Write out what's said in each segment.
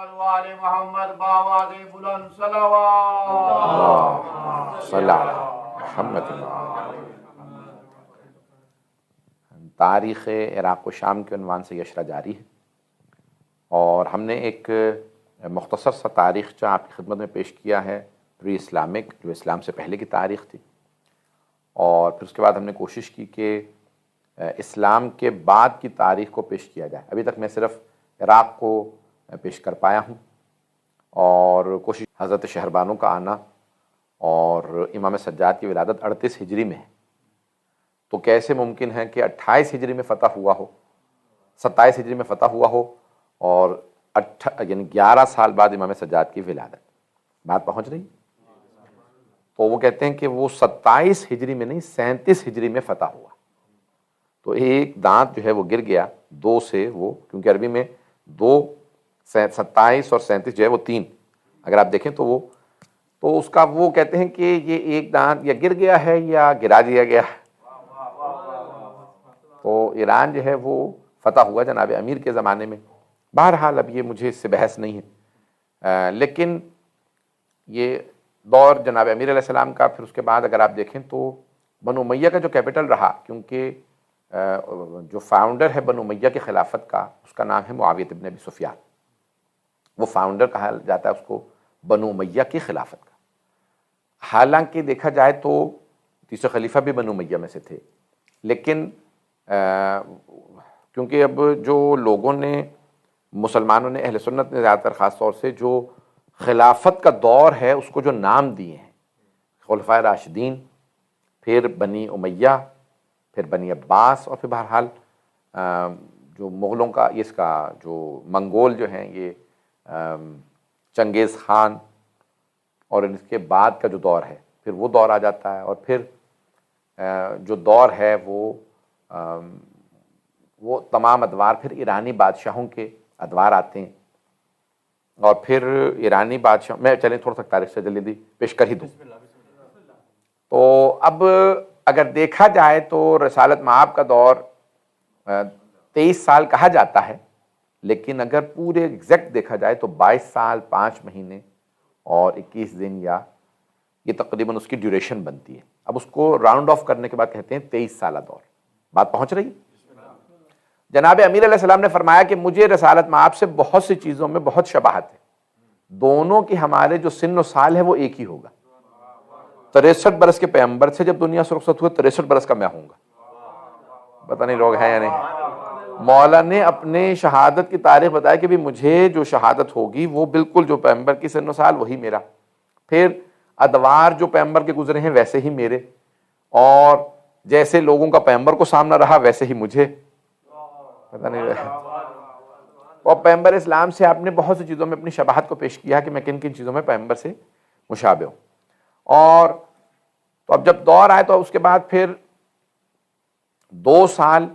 محمد وآل محمد بآواز بلند صلوات صلی علی محمد۔ تاریخ عراق و شام کے عنوان سے یہ اشرہ جاری ہے، اور ہم نے ایک مختصر سا تاریخچہ آپ کی خدمت میں پیش کیا ہے، پری اسلامک، جو اسلام سے پہلے کی تاریخ تھی، اور پھر اس کے بعد ہم نے کوشش کی کہ اسلام کے بعد کی تاریخ کو پیش کیا جائے۔ ابھی تک میں صرف عراق کو پیش کر پایا ہوں، اور کوشش حضرت شہربانو کا آنا اور امام سجاد کی ولادت 38 ہجری میں ہے، تو کیسے ممکن ہے کہ 28 ہجری میں فتح ہوا ہو، 27 ہجری میں فتح ہوا ہو، اور یعنی 11 سال بعد امام سجاد کی ولادت۔ بات پہنچ رہی؟ تو وہ کہتے ہیں کہ وہ 27 ہجری میں نہیں، 37 ہجری میں فتح ہوا، تو ایک دانت جو ہے وہ گر گیا دو سے، وہ کیونکہ عربی میں 2، 27 اور 37 جو ہے وہ 3، اگر آپ دیکھیں تو وہ، تو اس کا وہ کہتے ہیں کہ یہ ایک دانت یا گر گیا ہے یا گرا دیا گیا ہے۔ تو ایران جو ہے وہ فتح ہوا جناب امیر کے زمانے میں۔ بہرحال اب یہ مجھے اس سے بحث نہیں ہے، لیکن یہ دور جناب امیر علیہ السلام کا، پھر اس کے بعد اگر آپ دیکھیں تو بنو امیہ کا جو کیپٹل رہا، کیونکہ جو فاؤنڈر ہے بنو امیہ کی خلافت کا، اس کا نام ہے معاویہ ابن ابی سفیان، وہ فاؤنڈر کہا جاتا ہے اس کو بنو امیہ کی خلافت کا۔ حالانکہ دیکھا جائے تو تیسرے خلیفہ بھی بنو امیہ میں سے تھے، لیکن کیونکہ اب جو لوگوں نے، مسلمانوں نے، اہل سنت نے زیادہ تر خاص طور سے جو خلافت کا دور ہے اس کو جو نام دیے ہیں، خلفائے راشدین، پھر بنی امیہ، پھر بنی عباس، اور پھر بہرحال جو مغلوں کا، اس کا جو منگول جو ہیں یہ چنگیز خان، اور اس کے بعد کا جو دور ہے پھر وہ دور آ جاتا ہے، اور پھر جو دور ہے وہ تمام ادوار پھر ایرانی بادشاہوں کے ادوار آتے ہیں، اور پھر ایرانی بادشاہ میں چلیں تھوڑا سا تاریخ سے جلدی پیش کر ہی دوں۔ تو اب اگر دیکھا جائے تو رسالت مآب کا دور 23 سال کہا جاتا ہے، لیکن اگر پورے ایگزیکٹ دیکھا جائے تو 22 سال 5 مہینے اور 21 دن، یا یہ تقریباً اس کی ڈیوریشن بنتی ہے۔ اب اس کو راؤنڈ آف کرنے کے بعد کہتے ہیں 23 سالہ دور۔ بات پہنچ رہی؟ جناب امیر علیہ السلام نے فرمایا کہ مجھے رسالت مآب سے بہت سی چیزوں میں بہت شباہت ہے، دونوں کی ہمارے جو سن و سال ہے وہ ایک ہی ہوگا۔ 63 برس کے پیغمبر سے جب دنیا سے رخصت ہوئے، 63 برس کا میں ہوں گا۔ پتہ نہیں لوگ ہیں یا نہیں۔ مولا نے اپنے شہادت کی تاریخ بتایا کہ بھی مجھے جو شہادت ہوگی وہ بالکل جو پیغمبر کی سن و سال وہی میرا، پھر ادوار جو پیغمبر کے گزرے ہیں ویسے ہی میرے، اور جیسے لوگوں کا پیغمبر کو سامنا رہا ویسے ہی مجھے، پتہ نہیں۔ اور پیغمبر اسلام سے آپ نے بہت سی چیزوں میں اپنی شباہت کو پیش کیا کہ میں کن کن چیزوں میں پیغمبر سے مشابہ ہوں۔ اور تو اب جب دور آئے تو اس کے بعد پھر 2 سال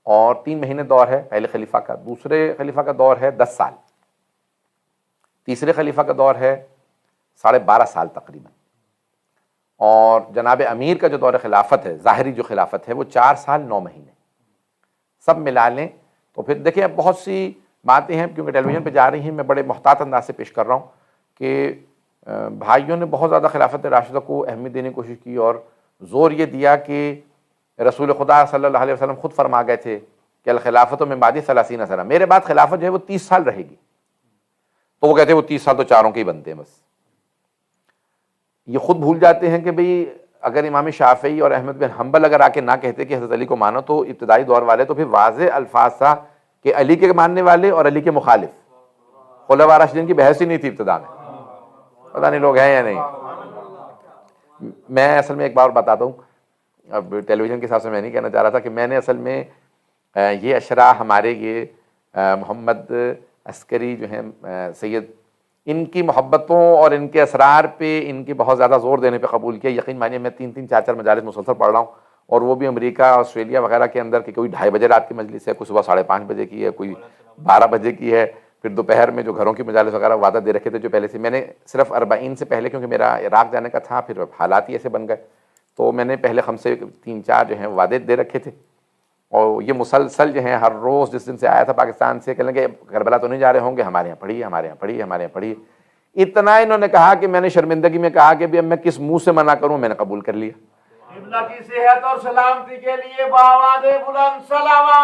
اور 3 مہینے دور ہے پہلے خلیفہ کا، دوسرے خلیفہ کا دور ہے 10 سال، تیسرے خلیفہ کا دور ہے 12.5 سال تقریباً، اور جناب امیر کا جو دور خلافت ہے، ظاہری جو خلافت ہے، وہ 4 سال 9 مہینے، سب ملا لیں تو پھر دیکھیں اب بہت سی باتیں ہیں کیونکہ ٹیلی ویژن پہ جا رہی ہیں، میں بڑے محتاط انداز سے پیش کر رہا ہوں کہ بھائیوں نے بہت زیادہ خلافت راشدہ کو اہمیت دینے کی کوشش کی، اور زور یہ دیا کہ رسول خدا صلی اللہ علیہ وسلم خود فرما گئے تھے کہ الخلافت من بعدی 30 سنہ، میرے بعد خلافت جو ہے وہ 30 سال رہے گی، تو وہ کہتے ہیں وہ 30 سال تو چاروں کے ہی بنتے ہیں بس۔ یہ خود بھول جاتے ہیں کہ بھئی اگر امام شافعی اور احمد بن حنبل اگر آ کے نہ کہتے کہ حضرت علی کو مانو، تو ابتدائی دور والے تو پھر واضح الفاظ تھا کہ علی کے ماننے والے اور علی کے مخالف، خلفاء راشدین کی بحث ہی نہیں تھی ابتدا میں۔ پتہ نہیں لوگ ہیں یا نہیں۔ میں اصل میں ایک بار بتاتا ہوں، اب ٹیلی ویژن کے حساب سے میں نہیں کہنا چاہ رہا تھا کہ میں نے اصل میں یہ اشرا ہمارے یہ محمد عسکری جو ہیں سید، ان کی محبتوں اور ان کے اسرار پہ ان کی بہت زیادہ زور دینے پہ قبول کیا۔ یقین مانیے میں 3 4 مجالس مسلسل پڑھ رہا ہوں، اور وہ بھی امریکہ آسٹریلیا وغیرہ کے اندر کہ کوئی 2:30 بجے رات کی مجلس ہے، کوئی صبح 5:30 بجے کی ہے، کوئی 12 بجے کی ہے، پھر دوپہر میں جو گھروں کی مجالس وغیرہ وعدہ دے رکھے تھے جو پہلے سے، میں نے صرف 40 سے پہلے، کیونکہ میرا عراق جانے کا تھا، پھر حالات ہی ایسے بن گئے، تو میں نے پہلے خمسے 3 4 جو ہیں وعدے دے رکھے تھے، اور یہ مسلسل جو ہیں ہر روز جس دن سے آیا تھا پاکستان سے کہنے لگے کربلا تو نہیں جا رہے ہوں گے، ہمارے یہاں پڑھیے، ہمارے یہاں پڑھیے، ہمارے یہاں پڑھیے. اتنا انہوں نے کہا کہ میں نے شرمندگی میں کہا کہ اب میں کس منہ سے منع کروں، میں نے قبول کر لیا. قبلہ کی صحت اور سلامتی کے لیے بآواز بلند صلوات.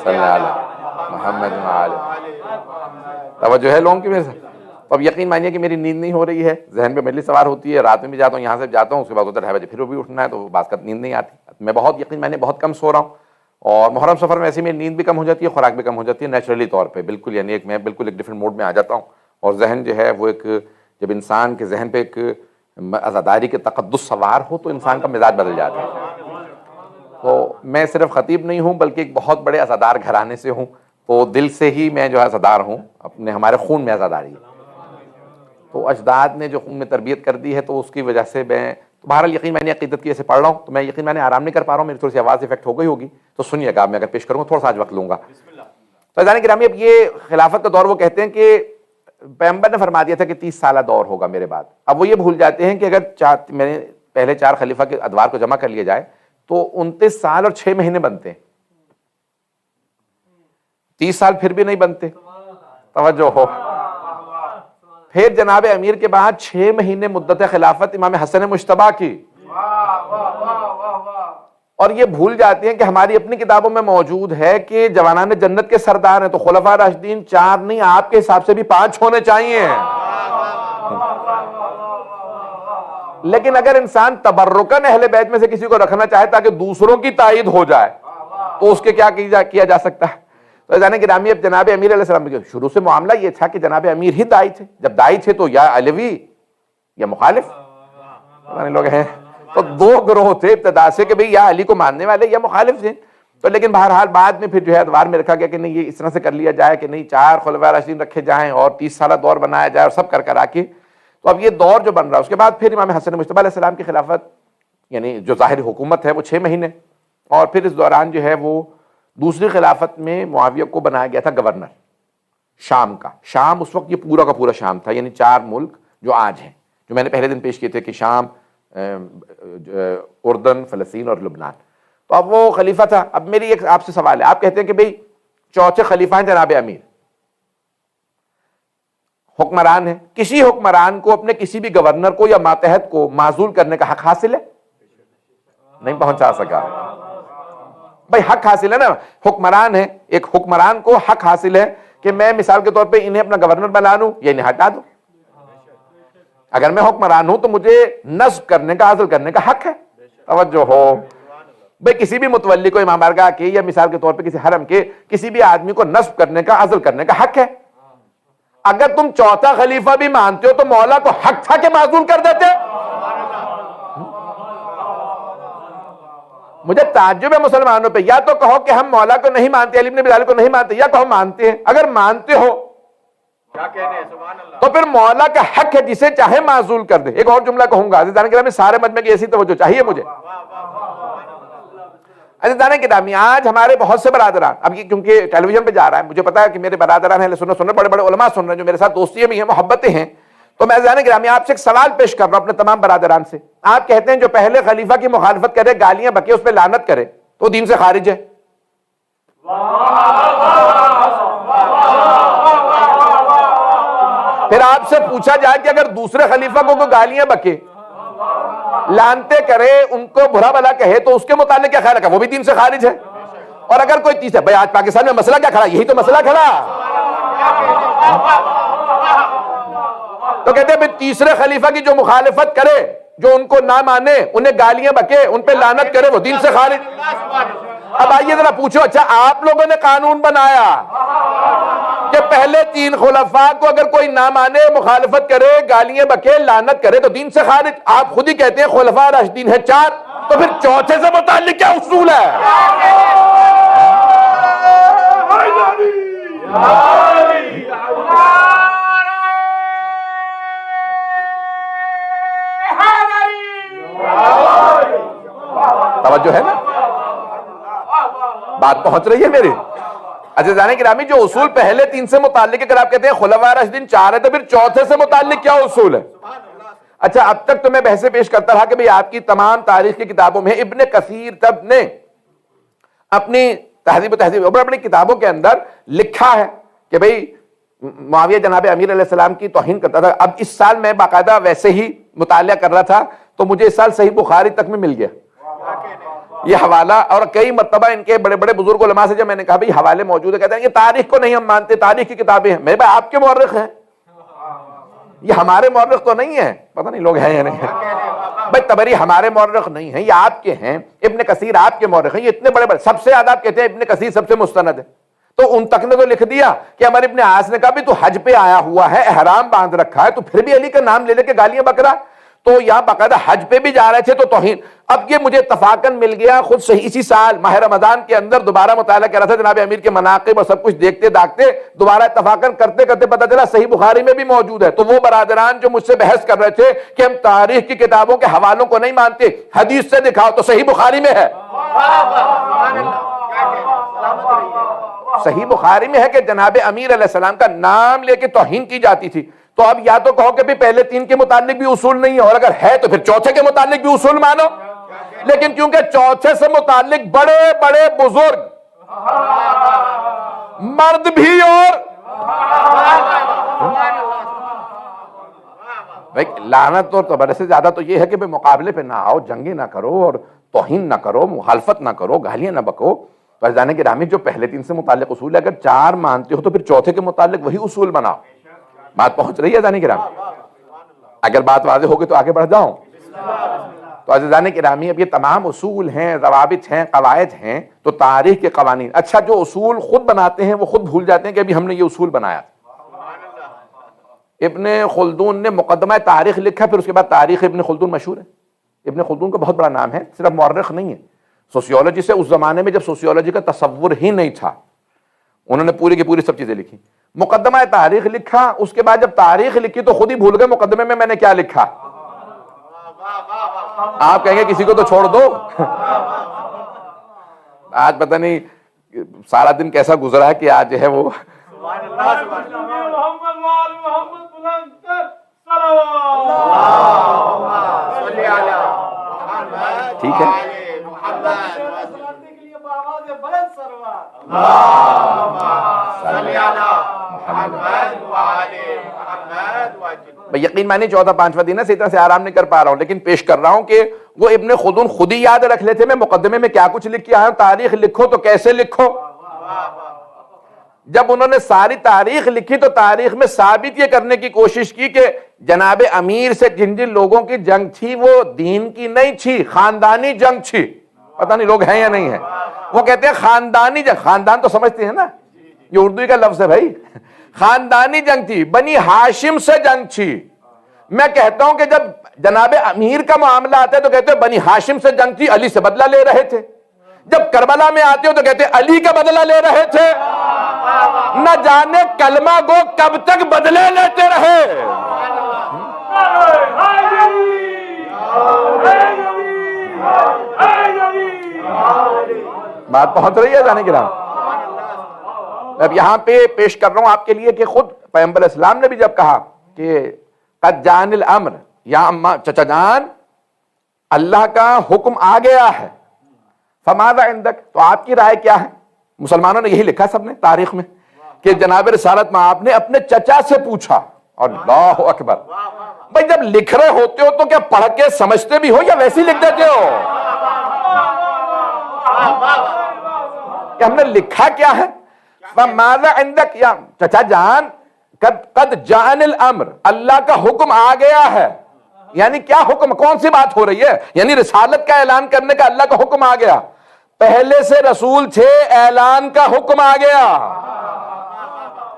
صلی اللہ علیہ محمد وعلی. توجہ ہے لوگوں کی میرے ساتھ؟ اب یقین مانیے کہ میری نیند نہیں ہو رہی ہے، ذہن پہ میری سوار ہوتی ہے، رات میں بھی جاتا ہوں، یہاں سے جاتا ہوں، اس کے بعد ادھر 2:30 بجے پھر بھی اٹھنا ہے تو بعض کا نیند نہیں آتی. میں بہت یقین مانیے بہت کم سو رہا ہوں، اور محرم سفر میں ایسی میری نیند بھی کم ہو جاتی ہے، خوراک بھی کم ہو جاتی ہے نیچرلی طور پہ بالکل. یعنی میں بالکل ایک ڈفرینٹ موڈ میں آ جاتا ہوں، اور ذہن جو ہے وہ ایک جب انسان کے ذہن پہ ایک عزاداری کے تقدس سوار ہو تو انسان کا مزاج بدل جاتا ہے. تو میں صرف خطیب نہیں ہوں بلکہ ایک بہت بڑے عزادار گھرانے سے ہوں، تو دل سے ہی میں جو ہے عزادار ہوں، اپنے ہمارے خون میں عزاداری ہے. تو اجداد نے جو خون میں تربیت کر دی ہے تو اس کی وجہ سے میں تو بہرحال یقین میں نے عقیدت کی ایسے پڑھ رہا ہوں، تو میں یقین میں نے آرام نہیں کر پا رہا ہوں، میری تھوڑی سی آواز افیکٹ ہو گئی ہوگی تو سنیے گا. میں اگر پیش کروں گا تھوڑا سا آج وقت لوں گا. تو عزیزان گرامی، اب یہ خلافت کا دور وہ کہتے ہیں کہ پیغمبر نے فرما دیا تھا کہ 30 سالہ دور ہوگا میرے بعد. اب وہ یہ بھول جاتے ہیں کہ اگر میں نے پہلے 4 خلیفہ کے ادوار کو جمع کر لیا جائے تو 29 سال اور 6 مہینے بنتے ہیں. 30 سال پھر بھی نہیں بنتے. توجہ ہو. پھر جناب امیر کے بعد 6 مہینے مدت خلافت امام حسن مجتبیٰ کی. اور یہ بھول جاتے ہیں کہ ہماری اپنی کتابوں میں موجود ہے کہ جوانان جنت کے سردار ہیں تو خلفاء راشدین 4 نہیں، آپ کے حساب سے بھی 5 ہونے چاہیے. لیکن اگر انسان تبرکاً اہل بیت میں سے کسی کو رکھنا چاہے تاکہ دوسروں کی تائید ہو جائے تو اس کے کیا کیا جا سکتا ہے. تو عزیزان گرامی، اب جناب امیر علیہ السلام کے شروع سے معاملہ یہ تھا کہ جناب امیر ہی داعی تھے. جب داعی تھے تو یا علوی یا مخالف لوگ ہیں، تو 2 گروہ تھے ابتدا سے کہ بھئی یا علی کو ماننے والے یا مخالف تھے. تو لیکن بہرحال بعد میں پھر جو ہے ادوار میں رکھا گیا کہ نہیں یہ اس طرح سے کر لیا جائے کہ نہیں 4 خلفاء راشدین رکھے جائیں اور 30 سالہ دور بنایا جائے اور سب کر آ کے. تو اب یہ دور جو بن رہا ہے اس کے بعد پھر امام حسن مجتبیٰ علیہ السلام کی خلافت یعنی جو ظاہری حکومت ہے وہ 6 مہینے، اور پھر اس دوران جو ہے وہ دوسری خلافت میں معاویہ کو بنایا گیا تھا گورنر شام کا. شام اس وقت یہ پورا کا پورا شام تھا، یعنی 4 ملک جو آج ہیں، جو میں نے پہلے دن پیش کیے تھے کہ شام، اردن، فلسطین اور لبنان. تو اب وہ خلیفہ تھا. اب میری ایک آپ سے سوال ہے، آپ کہتے ہیں کہ بھئی چوتھے خلیفہ ہیں جناب امیر، حکمران ہیں، کسی حکمران کو اپنے کسی بھی گورنر کو یا ماتحت کو معزول کرنے کا حق حاصل ہے؟ نہیں پہنچا سکا. بھائی حق حاصل ہے نا، حکمران ہے، ایک حکمران کو حق حاصل ہے کہ میں مثال کے طور پہ انہیں اپنا گورنر بنا لوں یا انہیں ہٹا دوں. اگر میں حکمران ہوں تو مجھے نصب کرنے کا، عزل کرنے کا حق ہے. توجہ ہو. بھئی کسی بھی متولی کو امام بارگاہ کے یا مثال کے طور پہ کسی حرم کے کسی بھی آدمی کو نصب کرنے کا، عزل کرنے کا حق ہے. اگر تم چوتھا خلیفہ بھی مانتے ہو تو مولا کو حق تھا کہ معزول کر دیتے. مجھے تعجب ہے مسلمانوں پہ، یا تو کہو کہ ہم مولا کو نہیں مانتے، علی بن ابی طالب کو نہیں مانتے، یا کہو مانتے ہیں. اگر مانتے ہو تو پھر مولا کا حق ہے جسے چاہے معزول کر دے. ایک اور جملہ کہوں گا عزیزان گرامی، سارے مجمع کی ایسی توجہ چاہیے مجھے. عزیزان گرامی، آج ہمارے بہت سے برادران، اب یہ کیونکہ ٹیلی ویژن پہ جا رہا ہے، مجھے پتا ہے کہ میرے برادران ہیں سن رہے، بڑے بڑے علماء سن رہے ہیں جو میرے ساتھ دوستیاں بھی ہیں، محبتیں ہیں. تو میں عزیزان گرامی آپ سے ایک سوال پیش کر رہا ہوں اپنے تمام برادران سے. آپ کہتے ہیں جو پہلے خلیفہ کی مخالفت کرے، گالیاں بکے، اس پہ لعنت کرے تو دین سے خارج ہے. پھر آپ سے پوچھا جائے کہ اگر دوسرے خلیفہ کو کوئی گالیاں بکے، لانتے کرے، ان کو برا بلا کہے تو اس کے متعلق کیا خیال رکھا؟ وہ بھی دین سے خارج ہے. اور اگر کوئی تیسرا، بھائی آج پاکستان میں مسئلہ کیا کھڑا؟ یہی تو مسئلہ کھڑا. تو کہتے ہیں بھائی تیسرے خلیفہ کی جو مخالفت کرے، جو ان کو نہ مانے، انہیں گالیاں بکے، ان پہ لعنت کرے، وہ دین سے خارج. اب آئیے ذرا پوچھو، اچھا آپ لوگوں نے قانون بنایا کہ پہلے 3 خلفاء کو اگر کوئی نہ مانے، مخالفت کرے، گالیاں بکے، لعنت کرے تو دین سے خارج. آپ خود ہی کہتے ہیں خلفاء راشدین ہیں 4، تو پھر چوتھے سے متعلق کیا اصول ہے؟ توجہ ہے نا، بات پہنچ رہی ہے میری. عزیزان گرامی، جو اصول پہلے 3 سے متعلق، اگر آپ کہتے ہیں خلفاء راشدین 4 ہے تو پھر چوتھے سے متعلق کیا اصول ہے؟ اچھا اب تک تو میں بحثیں پیش کرتا رہا کہ بھئی آپ کی تمام تاریخ کی کتابوں میں ابن کثیر تب نے اپنی تہذیب اور اپنی کتابوں کے اندر لکھا ہے کہ بھئی معاویہ جناب امیر علیہ السلام کی توہین کرتا تھا. اب اس سال میں باقاعدہ ویسے ہی مطالعہ کر رہا تھا تو مجھے اس سال صحیح بخاری تک میں مل گیا یہ حوالہ, اور کئی مرتبہ ان کے بڑے بڑے بزرگ علماء سے جب میں نے کہا بھئی حوالے موجود ہے, کہتے ہیں یہ تاریخ کو نہیں ہم مانتے, تاریخ کی کتابیں ہیں. میرے بھائی آپ کے مورخ ہیں, یہ ہمارے مورخ تو نہیں ہیں. پتہ نہیں لوگ ہیں یا نہیں ہیں. بھائی طبری ہمارے مورخ نہیں ہیں, یہ آپ کے ہیں. ابن کثیر آپ کے مورخ ہیں. یہ اتنے بڑے بڑے, سب سے زیادہ آپ کہتے ہیں ابن کثیر سب سے مستند ہے, تو ان تک نے تو لکھ دیا کہ عمر ابن عاص نے کہا بھی تو حج پہ آیا ہوا ہے, احرام باندھ رکھا ہے, تو پھر بھی علی کا نام لے لے کے گالیاں بک رہا. تو یہاں باقاعدہ حج پہ بھی جا رہے تھے تو توہین. اب یہ مجھے اتفاقاً مل گیا خود صحیح اسی سال ماہ رمضان کے اندر دوبارہ مطالعہ کر رہا تھا جناب امیر کے مناقب اور سب کچھ دیکھتے داکھتے دوبارہ اتفاقاً کرتے کرتے پتہ چلا صحیح بخاری میں بھی موجود ہے. تو وہ برادران جو مجھ سے بحث کر رہے تھے کہ ہم تاریخ کی کتابوں کے حوالوں کو نہیں مانتے, حدیث سے دکھاؤ تو صحیح بخاری میں ہے. صحیح بخاری میں ہے کہ جناب امیر علیہ السلام کا نام لے کے توہین کی جاتی تھی. تو اب یا تو کہو کہ بھی پہلے 3 کے متعلق بھی اصول نہیں ہے, اور اگر ہے تو پھر چوتھے کے متعلق بھی اصول مانو. لیکن کیونکہ چوتھے سے متعلق بڑے بڑے بزرگ مرد بھی اور لعنت اور تبرے سے زیادہ تو یہ ہے کہ بھئی مقابلے پہ نہ آؤ, جنگیں نہ کرو اور توہین نہ کرو, مخالفت نہ کرو, گالیاں نہ بکو. فیضان گرامی جو پہلے 3 سے متعلق اصول ہے, اگر 4 مانتے ہو تو پھر چوتھے کے متعلق وہی اصول بناؤ. بات پہنچ رہی ہے عزیزان گرامی؟ اگر بات واضح ہوگی تو آگے بڑھ جاؤں. تو عزیزان گرامی اب یہ تمام اصول ہیں, ضوابط ہیں, قواعد ہیں, تو تاریخ کے قوانین. اچھا جو اصول خود بناتے ہیں وہ خود بھول جاتے ہیں کہ ابھی ہم نے یہ اصول بنایا. ابن خلدون نے مقدمہ تاریخ لکھا, پھر اس کے بعد تاریخ ابن خلدون مشہور ہے. ابن خلدون کا بہت بڑا نام ہے, صرف مورخ نہیں ہے. سوسیولوجی سے اس زمانے میں جب سوسیولوجی کا تصور ہی نہیں تھا, انہوں نے پوری کی پوری سب چیزیں لکھی. مقدمہ تاریخ لکھا, اس کے بعد جب تاریخ لکھی تو خود ہی بھول گئے مقدمے میں نے کیا لکھا. آپ کہیں گے کسی کو تو چھوڑ دو. آج پتہ نہیں سارا دن کیسا گزرا ہے کہ آج جو ہے وہ ٹھیک ہے. یقین مانی 14واں دن ہے, اسی طرح سے آرام نہیں کر پا رہا ہوں, لیکن پیش کر رہا ہوں کہ وہ ابن خلدون خود ہی یاد رکھ لیتے میں مقدمے میں کیا کچھ لکھ کے آیا ہوں. تاریخ لکھو تو کیسے لکھو. جب انہوں نے ساری تاریخ لکھی تو تاریخ میں ثابت یہ کرنے کی کوشش کی کہ جناب امیر سے جن جن لوگوں کی جنگ تھی وہ دین کی نہیں تھی, خاندانی جنگ تھی. پتہ نہیں لوگ ہیں یا نہیں ہیں. وہ کہتے ہیں خاندانی جنگ, خاندان تو سمجھتے ہیں نا, یہ اردو کا لفظ ہے بھائی. خاندانی جنگ تھی, بنی ہاشم سے جنگ تھی. میں کہتا ہوں کہ جب جناب امیر کا معاملہ آتا ہے تو کہتے ہیں بنی ہاشم سے جنگ تھی, علی سے بدلہ لے رہے تھے. جب کربلا میں آتے ہو تو کہتے ہیں علی کا بدلہ لے رہے تھے. نہ جانے کلمہ گو کب تک بدلے لیتے رہے. بات پہنچ رہی ہے جانے کی راہ. اب یہاں پہ پیش کر رہا ہوں آپ کے لیے کہ خود پیغمبر اسلام نے بھی جب کہا کہ قد جان الامر, یا اماں چچا جان اللہ کا حکم آ گیا ہے, فماذا عندک, تو آپ کی رائے کیا ہے. مسلمانوں نے یہی لکھا سب نے تاریخ میں کہ جناب رسالت میں آپ نے اپنے چچا سے پوچھا. اللہ اکبر. بھائی جب لکھ رہے ہوتے ہو تو کیا پڑھ کے سمجھتے بھی ہو یا ویسے ہی لکھ دیتے ہو کہ ہم نے لکھا کیا ہے. فماذا عندک, یا چچا جان قد جان الامر, اللہ کا حکم آ گیا ہے. یعنی کیا حکم, کون سی بات ہو رہی ہے. یعنی رسالت کا اعلان کرنے کا اللہ کا حکم آ گیا. پہلے سے رسول تھے, اعلان کا حکم آ گیا,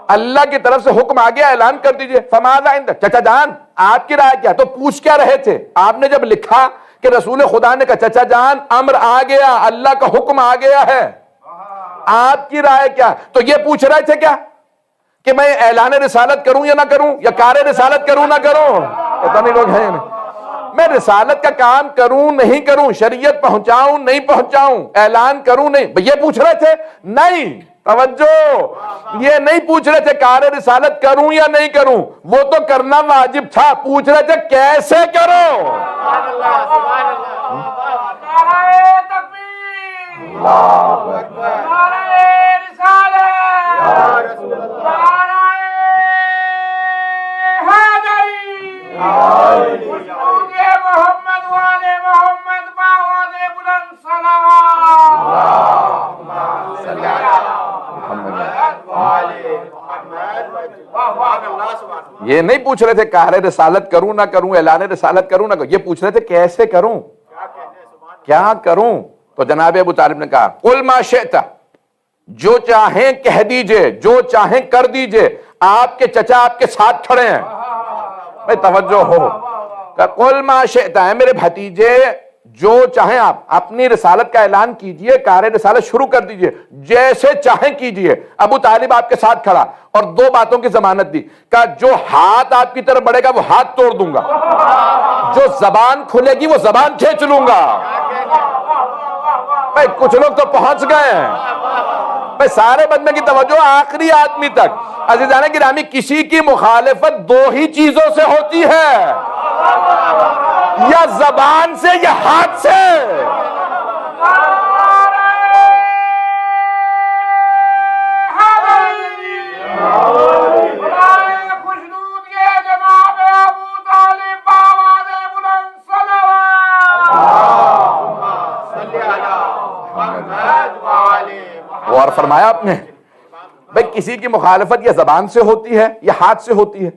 اللہ کی طرف سے حکم آ گیا, اعلان کر دیجئے. فماذا عندک, چچا جان آپ کی رائے کیا. تو پوچھ کیا رہے تھے. آپ نے جب لکھا کہ رسول خدا نے کہا چچا جان امر آ گیا, اللہ کا حکم آ گیا ہے, آپ کی رائے کیا, تو یہ پوچھ رہے تھے کیا کہ میں اعلان رسالت کروں یا نہ کروں, یا کار رسالت کروں نہ کروں. پتہ نہیں لوگ ہیں, میں رسالت کا کام کروں نہیں کروں, شریعت پہنچاؤں نہیں پہنچاؤں, اعلان کروں نہیں, یہ پوچھ رہے تھے. نہیں, توجہ, یہ نہیں پوچھ رہے تھے کار رسالت کروں یا نہیں کروں, وہ تو کرنا واجب تھا. پوچھ رہے تھے کیسے کرو. اللہ یہ نہیں پوچھ رہے تھے کہہ رسالت کروں نہ کروں، اعلان رسالت کروں نہ کروں، یہ پوچھ رہے تھے کیسے کروں، کیا کروں؟ تو جناب ابو طالب نے کہا قل ما شئت، جو چاہیں کہہ دیجئے، جو چاہیں کر دیجئے، آپ کے چچا آپ کے ساتھ کھڑے ہیں، بھائی توجہ ہو، قل ما شئت، ہے میرے بھتیجے، جو چاہیں آپ اپنی رسالت کا اعلان کیجئے، کار رسالت شروع کر دیجئے، جیسے چاہیں کیجئے۔ ابو طالب آپ کے ساتھ کھڑا اور دو باتوں کی ضمانت دی، کہا جو ہاتھ آپ کی طرف بڑھے گا وہ ہاتھ توڑ دوں گا، جو زبان کھلے گی وہ زبان کھینچ لوں گا۔ بھائی کچھ لوگ تو پہنچ گئے ہیں، بھائی سارے بندے کی توجہ آخری آدمی تک۔ عزیزان گرامی، کسی کی مخالفت دو ہی چیزوں سے ہوتی ہے، یا زبان سے یا ہاتھ سے۔ اور فرمایا آپ نے بھئی کسی کی مخالفت یا زبان سے ہوتی ہے یا ہاتھ سے ہوتی ہے۔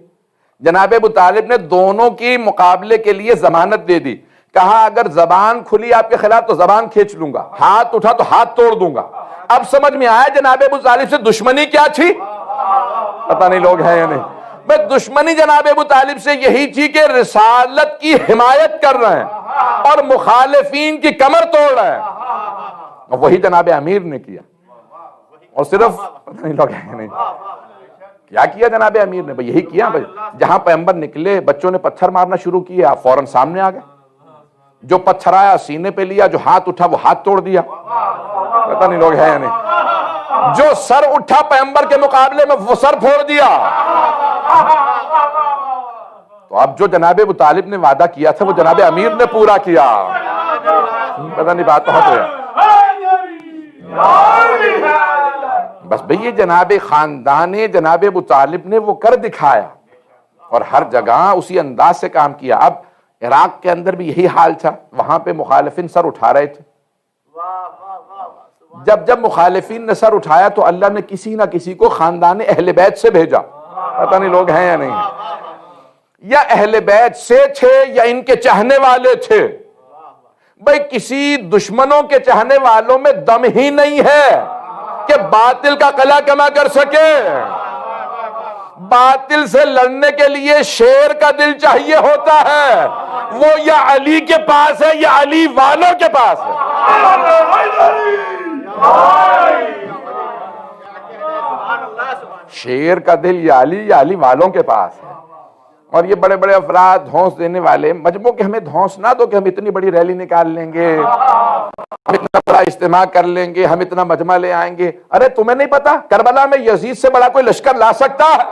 جناب ابو طالب نے دونوں کی مقابلے کے لیے ضمانت دے دی، کہا اگر زبان کھلی آپ کے خلاف تو زبان کھینچ لوں گا، ہاتھ اٹھا تو ہاتھ توڑ دوں گا۔ اب سمجھ میں آیا جناب ابو طالب سے دشمنی کیا تھی؟ پتہ نہیں لوگ ہیں یا نہیں۔ بھئی دشمنی جناب ابو طالب سے یہی تھی کہ رسالت کی حمایت کر رہے ہیں اور مخالفین کی کمر توڑ رہے ہیں، وہی جناب امیر نے کیا۔ اور صرف پتہ نہیں لوگ ہیں یا نہیں، کیا کیا جناب امیر نے؟ یہی کیا بھائی، جہاں پیغمبر نکلے بچوں نے پتھر مارنا شروع کیا، آپ فوراً سامنے آ گئے، جو پتھر آیا سینے پہ لیا، جو ہاتھ اٹھا وہ ہاتھ توڑ دیا۔ پتہ نہیں لوگ ہیں یا نہیں، جو سر اٹھا پیغمبر کے مقابلے میں وہ سر پھوڑ دیا۔ تو اب جو جناب ابو طالب نے وعدہ کیا تھا وہ جناب امیر نے پورا کیا۔ پتہ نہیں بات پہنچ رہی، بس بھئی یہ جناب خاندان جناب ابو طالب نے وہ کر دکھایا اور ہر جگہ اسی انداز سے کام کیا۔ اب عراق کے اندر بھی یہی حال تھا، وہاں پہ مخالفین سر اٹھا رہے تھے۔ جب مخالفین نے سر اٹھایا تو اللہ نے کسی نہ کسی کو خاندان اہل بیت سے بھیجا، پتہ نہیں لوگ ہیں یا نہیں، یا اہل بیت سے تھے یا ان کے چاہنے والے تھے۔ بھئی کسی دشمنوں کے چاہنے والوں میں دم ہی نہیں ہے کہ باطل کا قلع کما کر سکے۔ باطل سے لڑنے کے لیے شیر کا دل چاہیے ہوتا ہے، وہ یا علی کے پاس ہے یا علی والوں کے پاس ہے۔ شیر کا دل یا علی والوں کے پاس ہے۔ اور یہ بڑے بڑے افراد دھونس دینے والے مجموع کہ ہمیں دھونس نہ دو کہ ہم اتنی بڑی ریلی نکال لیں گے، ہم اتنا بڑا اجتماع کر لیں گے، ہم اتنا مجمع لے آئیں گے۔ ارے تمہیں نہیں پتا کربلا میں یزید سے بڑا کوئی لشکر لا سکتا ہے؟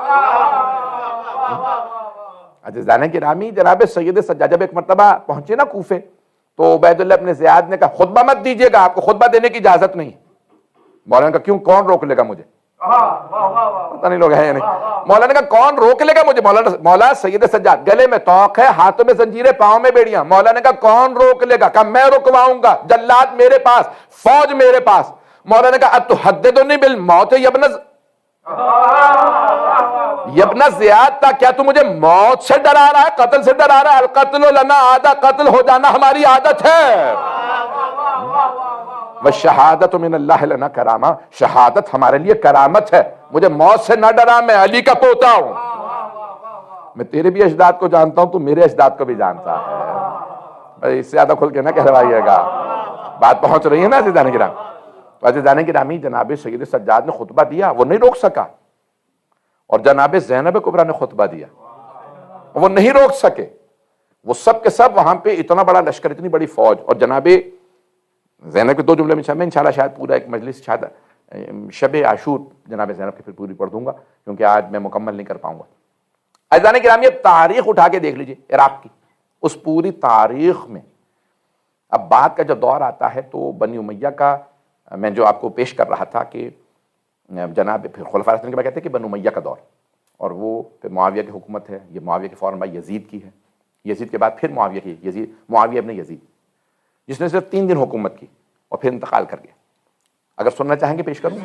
عزیزان گرامی، جناب سید سجاد جب ایک مرتبہ پہنچے نا کوفے تو عبید اللہ ابن زیاد نے کہا خطبہ مت دیجیے گا، آپ کو خطبہ دینے کی اجازت نہیں۔ مولانا نے کہا کیوں، کون روک لے گا مجھے؟ پتہ نہیں لوگ ہیں یا نہیں۔ مولانا نے کہا کون روک لے گا مجھے؟ مولا سید سجاد، گلے میں توق ہے، ہاتھوں میں زنجیریں، پاؤں میں بیڑیاں۔ مولانا نے کہا کون روک لے گا؟ کہا میں رکواؤں گا، جلاد میرے پاس، فوج میرے پاس۔ مولانا نے کہا اتحدثنی بالموت یا ابن زیاد تھا، کیا تو مجھے موت سے ڈرا رہا ہے، قتل سے ڈرا رہا ہے؟ القتل لنا عادت، قتل ہو جانا ہماری عادت ہے۔ وَالشَّهَادَةُ مِنَ اللَّهِ لَنَا کرامہ، شہادت ہمارے لیے کرامت ہے، مجھے موت سے نہ ڈرا، میں علی کا پوتا ہوں۔ میں تیرے بھی اجداد کو جانتا ہوں، تو میرے اجداد کو بھی جانتا ہے۔ اس سے زیادہ کھل کے نہ کہلوائیے گا، بات پہنچ رہی ہے نا عزیزان کرام۔ تو عزیزان گرامی، جناب سید سجاد نے خطبہ دیا، وہ نہیں روک سکا، اور جناب زینب کبریٰ نے خطبہ دیا، وہ نہیں روک سکے۔ وہ سب کے سب وہاں پہ اتنا بڑا لشکر، اتنی بڑی فوج، اور جناب زینب کے دو جملے میں انشاءاللہ شاید پورا ایک مجلس، شاید شب عاشور جناب زینب کی پھر پوری پڑھ دوں گا، کیونکہ آج میں مکمل نہیں کر پاؤں گا۔ عزیزان گرامی، اب تاریخ اٹھا کے دیکھ لیجئے عراق کی، اس پوری تاریخ میں اب بعد کا جو دور آتا ہے تو بنی امیہ کا، میں جو آپ کو پیش کر رہا تھا کہ جناب پھر خلفاء راشدین کے بعد کہتے ہیں کہ بنی امیہ کا دور، اور وہ پھر معاویہ کی حکومت ہے، یہ معاویہ کے فوراً بعد یزید کی ہے، یزید کے بعد پھر معاویہ کی، معاویہ ابن یزید، جس نے صرف 3 دن حکومت کی اور پھر انتقال کر گیا۔ اگر سننا چاہیں گے پیش کروں۔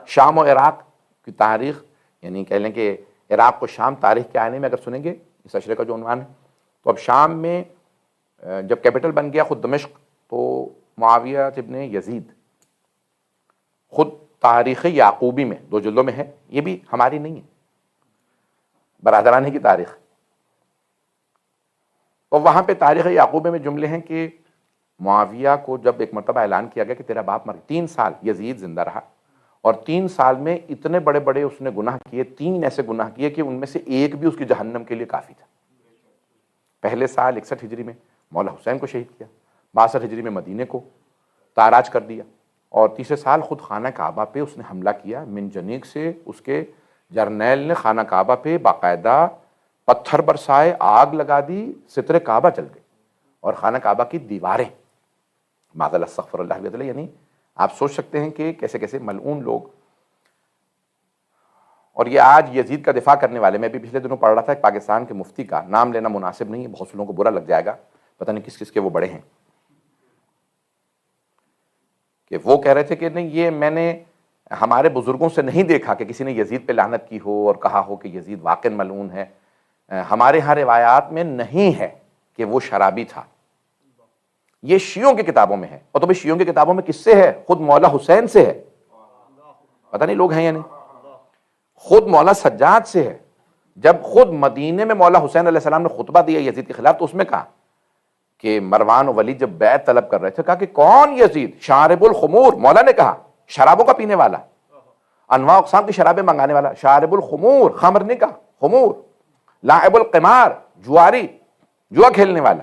شام و عراق کی تاریخ یعنی کہہ لیں کہ عراق و شام تاریخ کے آئینے میں اگر سنیں گے اس اشرے کا جو عنوان ہے، تو اب شام میں جب کیپٹل بن گیا خود دمشق، تو معاویہ ابن یزید خود تاریخ یعقوبی میں 2 جلدوں میں ہے، یہ بھی ہماری نہیں ہے، برادرانی کی تاریخ، تو وہاں پہ تاریخ یعقوبی میں جملے ہیں کہ معاویہ کو جب ایک مرتبہ اعلان کیا گیا کہ تیرا باپ مر گیا، 3 سال یزید زندہ رہا، اور 3 سال میں اتنے بڑے بڑے اس نے گناہ کیے، 3 ایسے گناہ کیے کہ ان میں سے ایک بھی اس کی جہنم کے لیے کافی تھا۔ پہلے سال 61 ہجری میں مولا حسین کو شہید کیا، 62 ہجری میں مدینے کو تاراج کر دیا، اور تیسرے سال خود خانہ کعبہ پہ اس نے حملہ کیا، منجنیق سے اس کے جرنیل نے خانہ کعبہ پہ باقاعدہ پتھر برسائے، آگ لگا دی، ستر کعبہ چل گئے، اور خانہ کعبہ کی دیواریں معاذ اللہ استغفر اللہ علیہ وسلم، یعنی آپ سوچ سکتے ہیں کہ کیسے کیسے ملعون لوگ۔ اور یہ آج یزید کا دفاع کرنے والے، میں بھی پچھلے دنوں پڑھ رہا تھا ایک پاکستان کے مفتی کا، نام لینا مناسب نہیں ہے، بہت سے لوگوں کو برا لگ جائے گا، پتہ نہیں کس کس کے وہ بڑے ہیں، کہ وہ کہہ رہے تھے کہ نہیں یہ میں نے ہمارے بزرگوں سے نہیں دیکھا کہ کسی نے یزید پہ لعنت کی ہو اور کہا ہو کہ یزید واقع ملعون ہے، ہمارے ہاں روایات میں نہیں ہے کہ وہ شرابی تھا، یہ شیعوں کی کتابوں میں ہے، اور تو بھی شیعوں کی کتابوں میں کس سے ہے؟ خود مولا حسین سے ہے، پتہ نہیں لوگ ہیں یا نہیں، خود مولا سجاد سے ہے۔ جب خود مدینے میں مولا حسین علیہ السلام نے خطبہ دیا یزید کے خلاف، تو اس میں کہا کہ مروان و ولید جب بیعت طلب کر رہے تھے، کہا کہ کون یزید؟ شارب الخمور، مولا نے کہا شرابوں کا پینے والا، انواع اقسام کی شرابیں منگانے والا، شارب الخمور، خمر نے کہا خمور، لاعب القمار، جواری، جوا کھیلنے والا،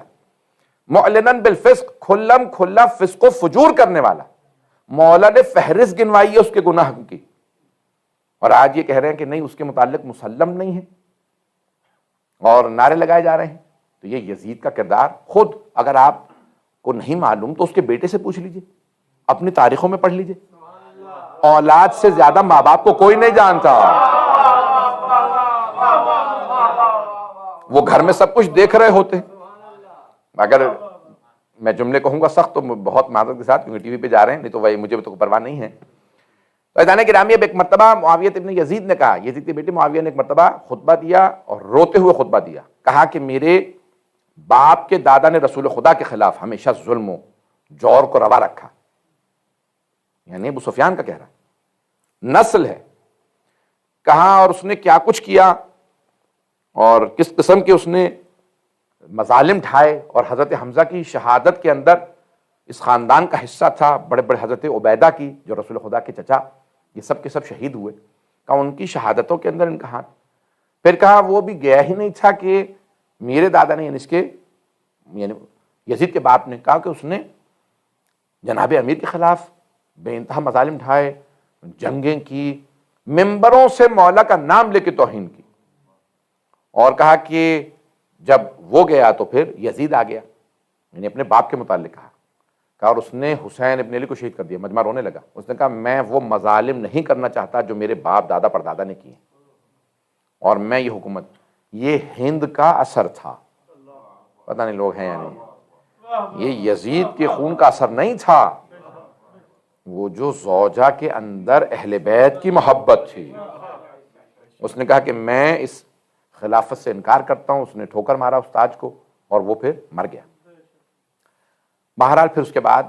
معلناً بالفسق، کھلم کھلا فسق و فجور کرنے والا۔ مولا نے فہرست گنوائی ہے اس کے گناہ کی، اور آج یہ کہہ رہے ہیں کہ نہیں اس کے متعلق مسلم نہیں ہے، اور نعرے لگائے جا رہے ہیں۔ تو یہ یزید کا کردار، خود اگر آپ کو نہیں معلوم تو اس کے بیٹے سے پوچھ لیجئے، اپنی تاریخوں میں پڑھ لیجئے، اولاد سے زیادہ ماں باپ کو کوئی نہیں جانتا، وہ گھر میں سب کچھ دیکھ رہے ہوتے ہیں۔ اگر میں جملے کہوں گا سخت تو بہت معذرت کے ساتھ، کیونکہ ٹی وی پہ جا رہے ہیں، نہیں تو وہی مجھے تو پرواہ نہیں ہے۔ تو عزیزان گرامی، اب ایک مرتبہ معاویہ ابن یزید نے کہا، یزید کے بیٹے معاویہ نے ایک مرتبہ خطبہ دیا اور روتے ہوئے خطبہ دیا، کہا کہ میرے باپ کے دادا نے رسول خدا کے خلاف ہمیشہ ظلم و جور کو روا رکھا، یعنی ابو سفیان کا کہہ رہا ہے، نسل ہے، کہا اور اس نے کیا کچھ کیا اور کس قسم کے اس نے مظالم ڈھائے، اور حضرت حمزہ کی شہادت کے اندر اس خاندان کا حصہ تھا، بڑے بڑے حضرت عبیدہ کی جو رسول خدا کے چچا، یہ سب کے سب شہید ہوئے، کہا ان کی شہادتوں کے اندر ان کا ہاتھ۔ پھر کہا وہ بھی گیا ہی نہیں تھا کہ میرے دادا نے، یعنی اس کے یعنی یزید کے باپ نے، کہا کہ اس نے جناب امیر کے خلاف بے انتہا مظالم ڈھائے، جنگیں کی، ممبروں سے مولا کا نام لے کے توہین کی، اور کہا کہ جب وہ گیا تو پھر یزید آ گیا، یعنی اپنے باپ کے متعلق کہا اور اس نے حسین ابن علی کو شہید کر دیا۔ مجمع رونے لگا، اس نے کہا میں وہ مظالم نہیں کرنا چاہتا جو میرے باپ دادا پردادا نے کیے، اور میں یہ حکومت، یہ ہند کا اثر تھا، پتہ نہیں لوگ ہیں یا نہیں، یہ یزید کے خون کا اثر نہیں تھا، وہ جو زوجہ کے اندر اہل بیت کی محبت تھی۔ اس نے کہا کہ میں اس خلافت سے انکار کرتا ہوں، اس نے ٹھوکر مارا اس تاج کو، اور وہ پھر مر گیا۔ بہرحال پھر اس کے بعد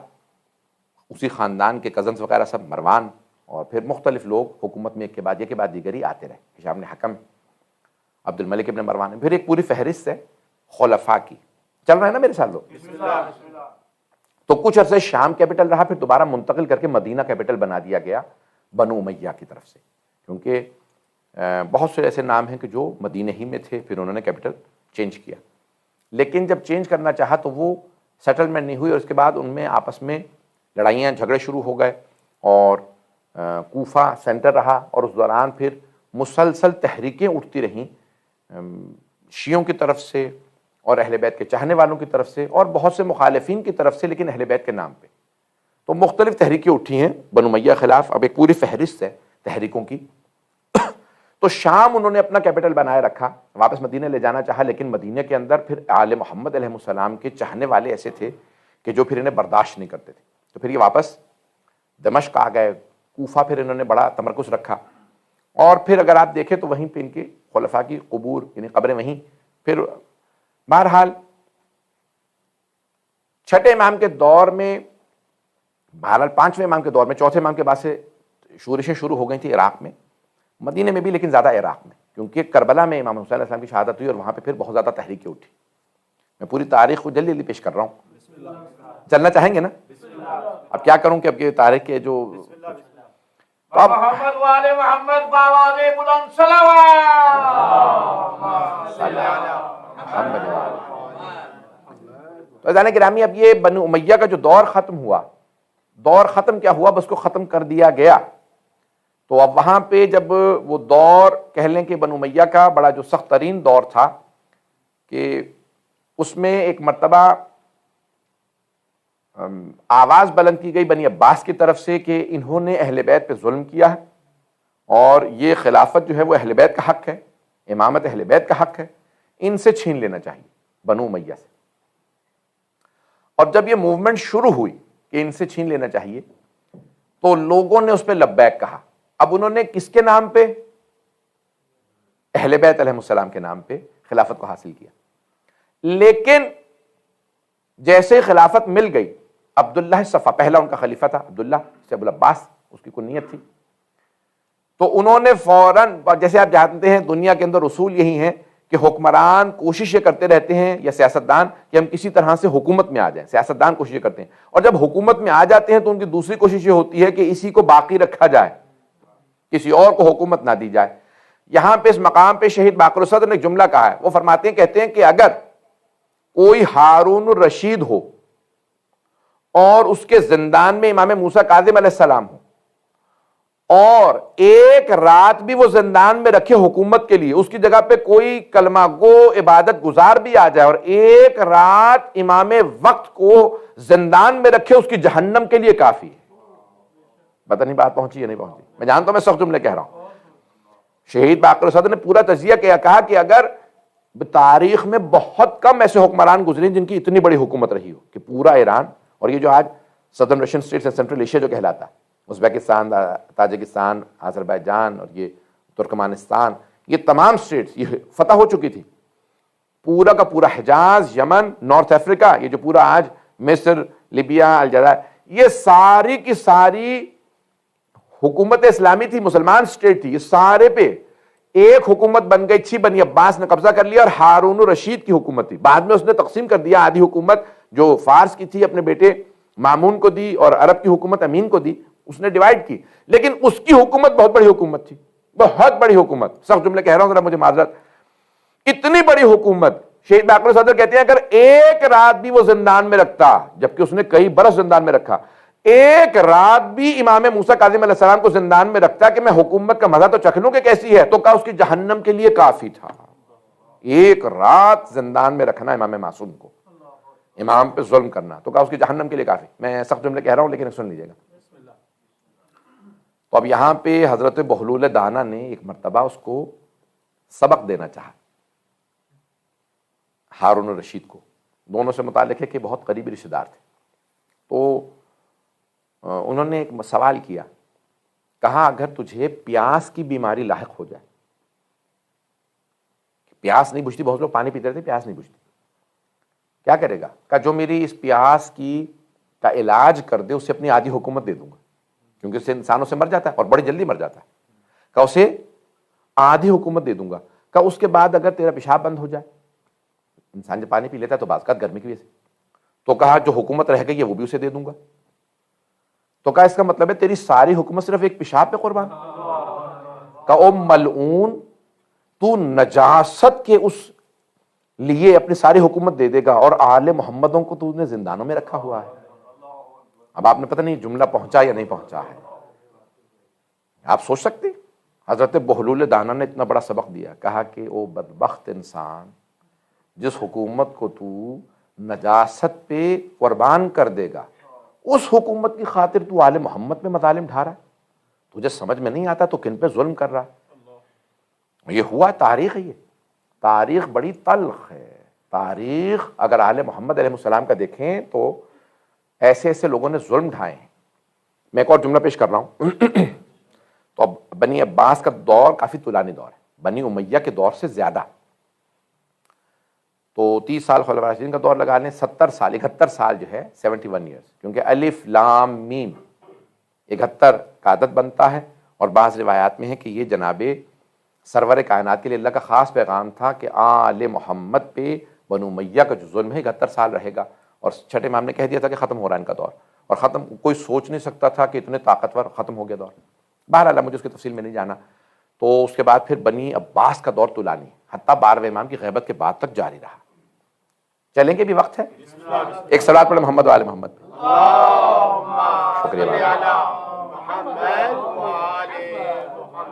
اسی خاندان کے کزنز وغیرہ سب، مروان اور پھر مختلف لوگ حکومت میں ایک کے بعد یہ کے بعد دیگری آتے رہے، ہشام بن حکم، عبد الملک ابن مروان، پھر ایک پوری فہرست ہے خلفاء کی، چل رہا ہے نا میرے ساتھ لوگ۔ تو کچھ عرصے شام کیپٹل رہا، پھر دوبارہ منتقل کر کے مدینہ کیپٹل بنا دیا گیا بنو امیہ کی طرف سے، کیونکہ بہت سے ایسے نام ہیں کہ جو مدینہ ہی میں تھے، پھر انہوں نے کیپٹل چینج کیا، لیکن جب چینج کرنا چاہا تو وہ سیٹلمنٹ نہیں ہوئی، اور اس کے بعد ان میں آپس میں لڑائیاں جھگڑے شروع ہو گئے، اور کوفہ سینٹر رہا، اور اس دوران پھر مسلسل تحریکیں اٹھتی رہیں شیعوں کی طرف سے اور اہل بیت کے چاہنے والوں کی طرف سے اور بہت سے مخالفین کی طرف سے، لیکن اہل بیت کے نام پہ تو مختلف تحریکیں اٹھی ہیں بنو امیہ خلاف۔ اب ایک پوری فہرست ہے تحریکوں کی۔ تو شام انہوں نے اپنا کیپٹل بنائے رکھا، واپس مدینہ لے جانا چاہا، لیکن مدینہ کے اندر پھر آل محمد علیہ السلام کے چاہنے والے ایسے تھے کہ جو پھر انہیں برداشت نہیں کرتے تھے، تو پھر یہ واپس دمشق آ گئے۔ کوفہ پھر انہوں نے بڑا تمرکز رکھا، اور پھر اگر آپ دیکھیں تو وہیں پہ ان کے خلفاء کی قبور یعنی قبریں وہیں. پھر بہرحال چھٹے امام کے دور میں، بہرحال پانچویں امام کے دور میں، چوتھے امام کے بعد سے شورشیں شروع ہو گئی تھی عراق میں، مدینے میں بھی، لیکن زیادہ عراق میں، کیونکہ کربلا میں امام حسین علیہ السلام کی شہادت ہوئی اور وہاں پہ پھر بہت زیادہ تحریکیں اٹھی. میں پوری تاریخ کو جلدی جلدی پیش کر رہا ہوں. چلنا چاہیں گے نا؟ اب کیا کروں کہ اب یہ تاریخ کے جو محمد والے محمد بآواز بلند صلوات. تو عزیزان گرامی، اب یہ بنو امیہ کا جو دور ختم ہوا، دور ختم کیا ہوا، بس کو ختم کر دیا گیا. تو اب وہاں پہ جب وہ دور کہہ لیں کہ بنو امیہ کا بڑا جو سخت ترین دور تھا، کہ اس میں ایک مرتبہ آواز بلند کی گئی بنی عباس کی طرف سے کہ انہوں نے اہل بیت پہ ظلم کیا ہے اور یہ خلافت جو ہے وہ اہل بیت کا حق ہے، امامت اہل بیت کا حق ہے، ان سے چھین لینا چاہیے بنو امیہ سے. اور جب یہ موومنٹ شروع ہوئی کہ ان سے چھین لینا چاہیے، تو لوگوں نے اس پہ لبیک کہا. اب انہوں نے کس کے نام پہ؟ اہل بیت علیہ السلام کے نام پہ خلافت کو حاصل کیا. لیکن جیسے خلافت مل گئی، عبداللہ صفا پہلا ان کا خلیفہ تھا، عبداللہ سے ابو العباس اس کی کنیت تھی، تو انہوں نے فوراً، جیسے آپ جانتے ہیں دنیا کے اندر اصول یہی ہیں کہ حکمران کوششیں کرتے رہتے ہیں یا سیاستدان کہ ہم کسی طرح سے حکومت میں آ جائیں. سیاستدان کوششیں کرتے ہیں اور جب حکومت میں آ جاتے ہیں تو ان کی دوسری کوشش یہ ہوتی ہے کہ اسی کو باقی رکھا جائے، کسی اور کو حکومت نہ دی جائے. یہاں پہ اس مقام پہ شہید باقر الصدر نے ایک جملہ کہا ہے، وہ فرماتے ہیں، کہتے ہیں کہ اگر کوئی ہارون الرشید ہو اور اس کے زندان میں امام موسیٰ کاظم علیہ السلام ہو اور ایک رات بھی وہ زندان میں رکھے حکومت کے لیے، اس کی جگہ پہ کوئی کلمہ گو عبادت گزار بھی آ جائے اور ایک رات امام وقت کو زندان میں رکھے، اس کی جہنم کے لیے کافی ہے. پتہ نہیں بات پہنچی یا نہیں پہنچی، میں جانتا ہوں میں سخت جملے کہہ رہا ہوں. شہید باقر الصدر نے پورا تجزیہ کیا، کہا کہ اگر تاریخ میں بہت کم ایسے حکمران گزرے جن کی اتنی بڑی حکومت رہی ہو کہ پورا ایران اور یہ جو آج صدرن رشین اسٹیٹس ہے، سینٹرل ایشیا جو کہلاتا ہے، ازبیکستان، تاجکستان، آذربائیجان اور یہ ترکمانستان، یہ تمام اسٹیٹس یہ فتح ہو چکی تھی. پورا کا پورا حجاز، یمن، نارتھ افریقہ، یہ جو پورا آج مصر، لیبیا، الجزائر، یہ ساری کی ساری حکومت اسلامی تھی، مسلمان اسٹیٹ تھی. یہ سارے پہ ایک حکومت بن گئی تھی، بنی عباس نے قبضہ کر لیا اور ہارون الرشید کی حکومت تھی. بعد میں اس نے تقسیم کر دیا، آدھی حکومت جو فارس کی تھی اپنے بیٹے مامون کو دی اور عرب کی حکومت امین کو دی، اس نے ڈیوائیڈ کی. لیکن اس کی حکومت بہت بڑی حکومت تھی، بہت بڑی حکومت. سخت جملے کہہ رہا ہوں، ذرا مجھے معذرت. اتنی بڑی حکومت، شہید باقر الصدر کہتے ہیں اگر ایک رات بھی وہ زندان میں رکھتا، جبکہ اس نے کئی برس زندان میں رکھا، ایک رات بھی امام موسیٰ کاظم علیہ السلام کو زندان میں رکھتا کہ میں حکومت کا مزہ تو چکھ لوں کہ کیسی ہے، تو کہا اس کی جہنم کے لیے کافی تھا. ایک رات زندان میں رکھنا امام معصوم کو، امام پہ ظلم کرنا، تو کہا اس کی جہنم کے لیے کافی. میں سخت جملے کہہ رہا ہوں لیکن سن لیجیے گا. تو اب یہاں پہ حضرت بہلول دانا نے ایک مرتبہ اس کو سبق دینا چاہا، ہارون الرشید کو. دونوں سے متعلق ہے کہ بہت قریبی رشتہ دار تھے. تو انہوں نے ایک سوال کیا، کہا اگر تجھے پیاس کی بیماری لاحق ہو جائے، پیاس نہیں بجھتی، بہت لوگ پانی پیتے رہتے، پیاس نہیں بجھتی، کیا کرے گا؟ کہا جو میری اس پیاس کا علاج کر دے، اسے اپنی آدھی حکومت دے دوں گا، کیونکہ اس سے انسانوں سے مر جاتا ہے اور بڑی جلدی مر جاتا ہے. کہا اسے آدھی حکومت دے دوں گا. کہا اس کے بعد اگر تیرا پیشاب بند ہو جائے، انسان جب پانی پی لیتا ہے تو بعض اوقات گرمی کی وجہ سے، تو کہا جو حکومت رہ گئی ہے وہ بھی اسے دے دوں گا. تو کہا اس کا مطلب ہے تیری ساری حکومت صرف ایک پیشاب پہ قربان. کہا او ملعون، تو نجاست کے اس لیے اپنی ساری حکومت دے دے گا اور آل محمدوں کو تو نے زندانوں میں رکھا ہوا ہے. اب آپ نے پتہ نہیں جملہ پہنچا یا نہیں پہنچا ہے. آپ سوچ سکتے حضرت بہلول دانا نے اتنا بڑا سبق دیا، کہا کہ او بدبخت انسان، جس حکومت کو تو نجاست پہ قربان کر دے گا، اس حکومت کی خاطر تو آل محمد پہ مظالم ڈھا رہا ہے. تجھے سمجھ میں نہیں آتا تو کن پہ ظلم کر رہا ہے. یہ ہوا، تاریخ ہے، یہ تاریخ بڑی تلخ ہے. تاریخ اگر آل محمد علیہ السلام کا دیکھیں تو ایسے ایسے لوگوں نے ظلم ڈھائے ہیں. میں ایک اور جملہ پیش کر رہا ہوں. تو اب بنی عباس کا دور کافی طولانی دور ہے، بنی امیہ کے دور سے زیادہ. تو 30 سال خلفاء راشدین کا دور لگا لیں، 70 سال 71 سال جو ہے 71 ایئرس، کیونکہ الف لام میم 71 کا عدد بنتا ہے. اور بعض روایات میں ہے کہ یہ جناب سرور کائنات کے لیے اللہ کا خاص پیغام تھا کہ آل محمد پہ بنو امیہ کا جو ظلم ہے 71 سال رہے گا. اور چھٹے امام نے کہہ دیا تھا کہ ختم ہو رہا ہے ان کا دور، اور ختم کوئی سوچ نہیں سکتا تھا کہ اتنے طاقتور ختم ہو گیا دور. بہرحال مجھے اس کی تفصیل میں نہیں جانا. تو اس کے بعد پھر بنی عباس کا دور طولانی، حتیٰ 12ویں امام کی غیبت کے بعد تک جاری رہا. چلیں گے بھی وقت ہے، ایک صلوات پڑھیں محمد و آل محمد. شکریہ.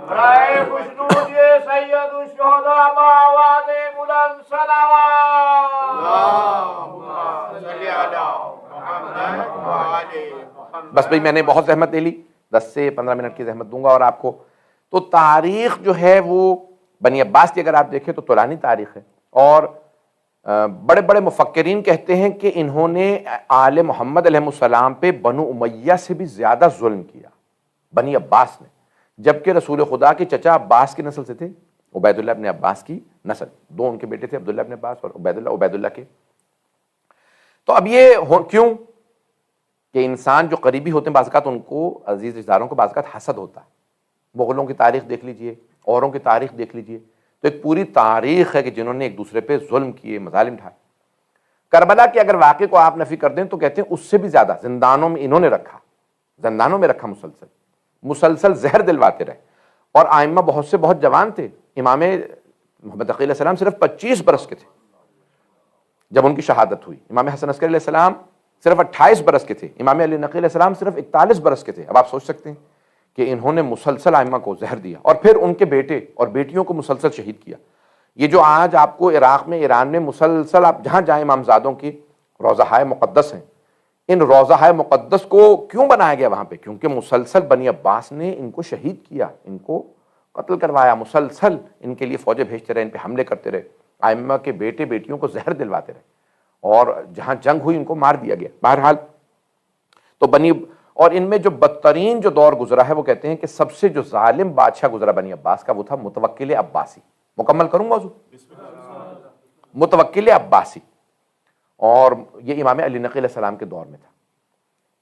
برائے خوشنود یہ سید الشہداء باواد بلند صلوات. بس بھئی میں نے بہت زحمت لے لی، 10 سے 15 منٹ کی زحمت دوں گا اور آپ کو. تو تاریخ جو ہے وہ بنی عباس کی اگر آپ دیکھیں تو طولانی تاریخ ہے. اور بڑے بڑے مفکرین کہتے ہیں کہ انہوں نے آل محمد علیہ السلام پہ بنو امیہ سے بھی زیادہ ظلم کیا بنی عباس نے، جبکہ رسول خدا کے چچا عباس کی نسل سے تھے، عبید اللہ ابن عباس کی نسل. 2 ان کے بیٹے تھے، عبداللہ ابن عباس اور عبید اللہ کے. تو اب یہ کیوں کہ انسان جو قریبی ہوتے ہیں بعض اوقات ان کو عزیز رشتہ داروں کو بعض اوقات حسد ہوتا ہے. مغلوں کی تاریخ دیکھ لیجئے، اوروں کی تاریخ دیکھ لیجئے، تو ایک پوری تاریخ ہے کہ جنہوں نے ایک دوسرے پہ ظلم کیے، مظالم ڈھائے. کربلا کے اگر واقعے کو آپ نفی کر دیں تو کہتے ہیں اس سے بھی زیادہ زندانوں میں انہوں نے رکھا، زندانوں میں رکھا، مسلسل زہر دلواتے رہے. اور آئمہ بہت سے بہت جوان تھے. امام محمد عقیل علیہ السلام صرف 25 برس کے تھے جب ان کی شہادت ہوئی. امام حسن عسکری علیہ السلام صرف 28 برس کے تھے. امام علی نقی علیہ السلام صرف 41 برس کے تھے. اب آپ سوچ سکتے ہیں کہ انہوں نے مسلسل ائمہ کو زہر دیا اور پھر ان کے بیٹے اور بیٹیوں کو مسلسل شہید کیا. یہ جو آج آپ کو عراق میں، ایران میں مسلسل آپ جہاں جائیں امامزادوں کی روضہائے مقدس ہیں، ان روضہائے مقدس کو کیوں بنایا گیا وہاں پہ؟ کیونکہ مسلسل بنی عباس نے ان کو شہید کیا، ان کو قتل کروایا، مسلسل ان کے لیے فوجیں بھیجتے رہے، ان پہ حملے کرتے رہے، ائمہ کے بیٹے بیٹیوں کو زہر دلواتے رہے، اور جہاں جنگ ہوئی ان کو مار دیا گیا. بہرحال تو اور ان میں جو بدترین جو دور گزرا ہے وہ کہتے ہیں کہ سب سے جو ظالم بادشاہ گزرا بنی عباس کا وہ تھا متوکل عباسی. مکمل کروں موضوع، متوکل عباسی. اور یہ امام علی نقی علیہ السلام کے دور میں تھا،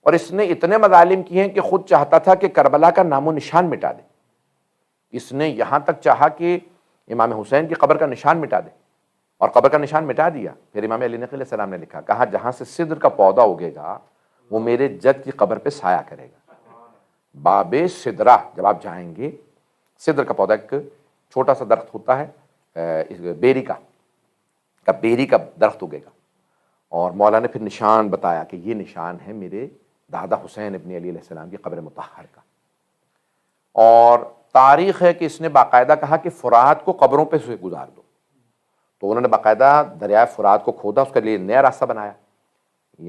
اور اس نے اتنے مظالم کیے ہیں کہ خود چاہتا تھا کہ کربلا کا نام و نشان مٹا دے. اس نے یہاں تک چاہا کہ امام حسین کی قبر کا نشان مٹا دے، اور قبر کا نشان مٹا دیا. پھر امام علی نقی علیہ السلام نے لکھا، کہا جہاں سے سدر کا پودا اگے گا وہ میرے جد کی قبر پہ سایہ کرے گا. باب سدرہ جب آپ جائیں گے، سدر کا پودا ایک چھوٹا سا درخت ہوتا ہے، بیری کا درخت اگے گا. اور مولا نے پھر نشان بتایا کہ یہ نشان ہے میرے دادا حسین ابن علی علیہ السلام کی قبر مطہر کا. اور تاریخ ہے کہ اس نے باقاعدہ کہا کہ فرات کو قبروں پہ سے گزار دو، تو انہوں نے باقاعدہ دریائے فرات کو کھودا، اس کے لیے نیا راستہ بنایا،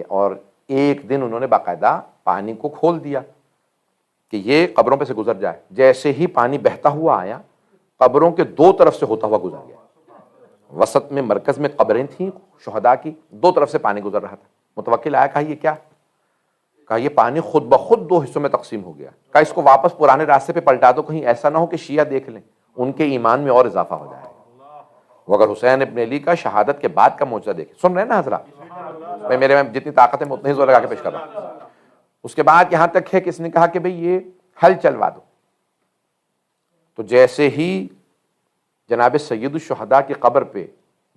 اور ایک دن انہوں نے باقاعدہ پانی کو کھول دیا کہ یہ قبروں پہ سے گزر جائے. جیسے ہی پانی بہتا ہوا آیا، قبروں کے 2 طرف سے ہوتا ہوا گزر گیا. وسط میں مرکز میں قبریں تھیں شہداء کی، 2 طرف سے پانی گزر رہا تھا. متوکل آیا، کہا یہ کیا؟ کہا یہ پانی خود بخود 2 حصوں میں تقسیم ہو گیا. کہا اس کو واپس پرانے راستے پہ پلٹا دو، کہیں ایسا نہ ہو کہ شیعہ دیکھ لیں، ان کے ایمان میں اور اضافہ ہو جائے. وہ اگر حسین ابن علی کا شہادت کے بعد کا معجزہ دیکھیں. سن رہے ہیں نا حضرات؟ میں میرے میں جتنی طاقت ہے میں اتنے ہی زور لگا کے پیش کر رہا ہوں. اس کے بعد یہاں تک ہے کہ اس نے کہا کہ بھئی یہ حل چلوا دو. تو جیسے ہی جناب سید الشہداء کی قبر پہ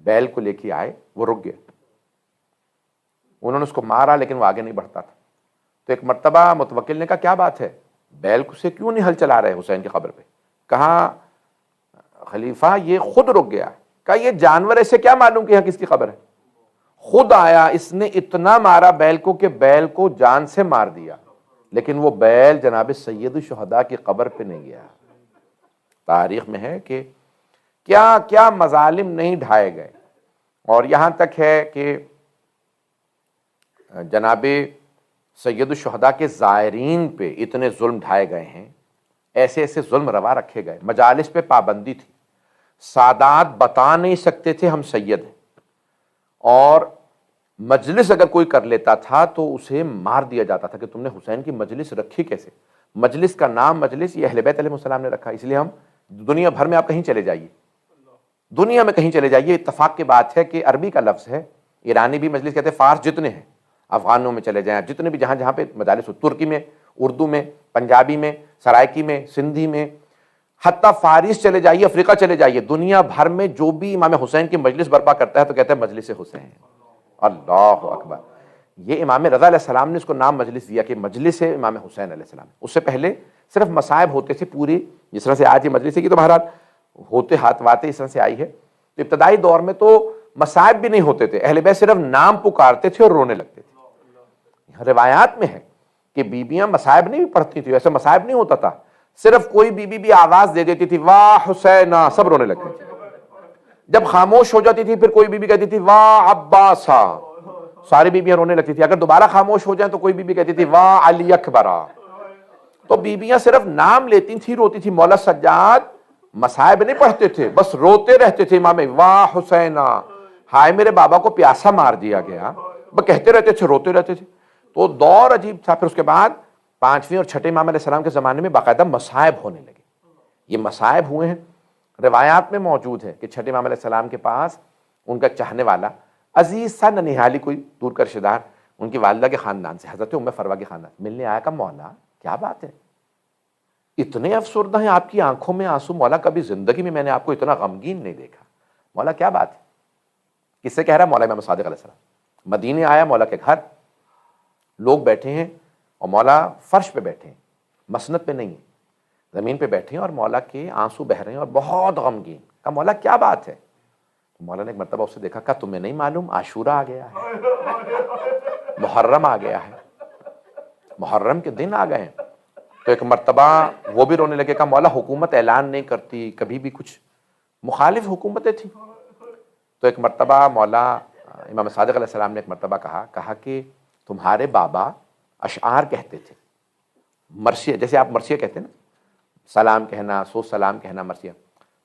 بیل کو لے کے آئے، وہ رک گیا. انہوں نے اس کو مارا لیکن وہ آگے نہیں بڑھتا تھا. تو ایک مرتبہ متوکل نے کہا کیا بات ہے، بیل سے کیوں نہیں ہل چلا رہے حسین کی قبر پہ؟ کہا خلیفہ یہ خود رک گیا. کہا یہ جانور ایسے کیا معلوم کہ یہاں کس کی قبر ہے؟ خود آیا، اس نے اتنا مارا بیل کو کہ بیل کو جان سے مار دیا، لیکن وہ بیل جناب سید الشہداء کی قبر پہ نہیں گیا. تاریخ میں ہے کہ کیا کیا مظالم نہیں ڈھائے گئے. اور یہاں تک ہے کہ جناب سید الشہداء کے زائرین پہ اتنے ظلم ڈھائے گئے ہیں، ایسے ایسے ظلم روا رکھے گئے. مجالس پہ پابندی تھی، سادات بتا نہیں سکتے تھے ہم سید ہیں، اور مجلس اگر کوئی کر لیتا تھا تو اسے مار دیا جاتا تھا کہ تم نے حسین کی مجلس رکھی کیسے. مجلس کا نام مجلس یہ اہل بیت علیہ السلام نے رکھا، اس لیے ہم دنیا بھر میں آپ کہیں چلے جائیے، دنیا میں کہیں چلے جائیے، اتفاق کی بات ہے کہ عربی کا لفظ ہے، ایرانی بھی مجلس کہتے ہیں، فارس جتنے ہیں، افغانوں میں چلے جائیں، جتنے بھی جہاں جہاں پہ مجالس ہو، ترکی میں، اردو میں، پنجابی میں، سرائکی میں، سندھی میں، حتیٰ فارس چلے جائیے، افریقہ چلے جائیے، دنیا بھر میں جو بھی امام حسین کی مجلس برپا کرتا ہے تو کہتے ہیں مجلس حسین۔ اللہ اکبر! یہ امام رضا علیہ السلام نے اس کو نام مجلس دیا کہ مجلس ہے امام حسین علیہ السلام۔ اس سے پہلے صرف مصائب ہوتے تھے پوری، جس طرح سے آج یہ مجلس ہے کہ تو بہرحال ہوتے ہاتھ واتے اس طرح سے آئی ہے، تو ابتدائی دور میں تو مصائب بھی نہیں ہوتے تھے، اہل بیت صرف نام پکارتے تھے اور رونے لگتے تھے۔ روایات میں ہے کہ بیویاں مصائب نہیں پڑھتی تھی، ایسا مصائب نہیں ہوتا تھا، صرف کوئی بیوی بھی آواز دے دیتی تھی واہ حسینہ، سب رونے لگتے تھے۔ جب خاموش ہو جاتی تھی پھر کوئی بیوی کہتی تھی واہ عباسا، ساری بیویاں رونے لگتی تھی۔ اگر دوبارہ خاموش ہو جائیں تو کوئی بیوی کہتی تھی واہ علی اکبرا۔ تو بیویاں صرف نام لیتی تھی، روتی تھی۔ مولا سجاد مصائب نہیں پڑھتے تھے، بس روتے رہتے تھے امام، واہ حسینہ، ہائے میرے بابا کو پیاسا مار دیا گیا، بس کہتے رہتے تھے، روتے رہتے تھے۔ تو دور عجیب تھا۔ پھر اس کے بعد پانچویں اور چھٹے امام علیہ السلام کے زمانے میں باقاعدہ مصائب ہونے لگے۔ یہ مصائب ہوئے ہیں، روایات میں موجود ہے کہ چھٹے امام علیہ السلام کے پاس ان کا چاہنے والا عزیز سا ننیالی کوئی دور کا رشتہ دار ان کی والدہ کے خاندان سے، حضرت ام فروا کے خاندان ملنے آیا، کہ مولا کیا بات ہے، اتنے افسردہ ہیں، آپ کی آنکھوں میں آنسو، مولا کبھی زندگی میں میں نے آپ کو اتنا غمگین نہیں دیکھا، مولا کیا بات ہے؟ کس سے کہہ رہا ہے؟ مولا امام صادق علیہ السلام۔ مدینے آیا مولا کے گھر، لوگ بیٹھے ہیں اور مولا فرش پہ بیٹھے ہیں، مسند پہ نہیں ہیں، زمین پہ بیٹھے ہیں اور مولا کے آنسو بہ رہے ہیں اور بہت غمگین۔ کہا مولا کیا بات ہے؟ تو مولا نے ایک مرتبہ اسے دیکھا، کہا تمہیں نہیں معلوم عاشورہ آ گیا ہے، محرم آ گیا ہے، محرم کے دن آ گئے ہیں۔ تو ایک مرتبہ وہ بھی رونے لگے، کہا مولا حکومت اعلان نہیں کرتی، کبھی بھی کچھ مخالف حکومتیں تھیں۔ تو ایک مرتبہ مولا امام صادق علیہ السلام نے ایک مرتبہ کہا کہ تمہارے بابا اشعار کہتے تھے، مرثیہ، جیسے آپ مرثیہ کہتے ہیں نا، سلام کہنا، سو سلام کہنا، مرثیہ۔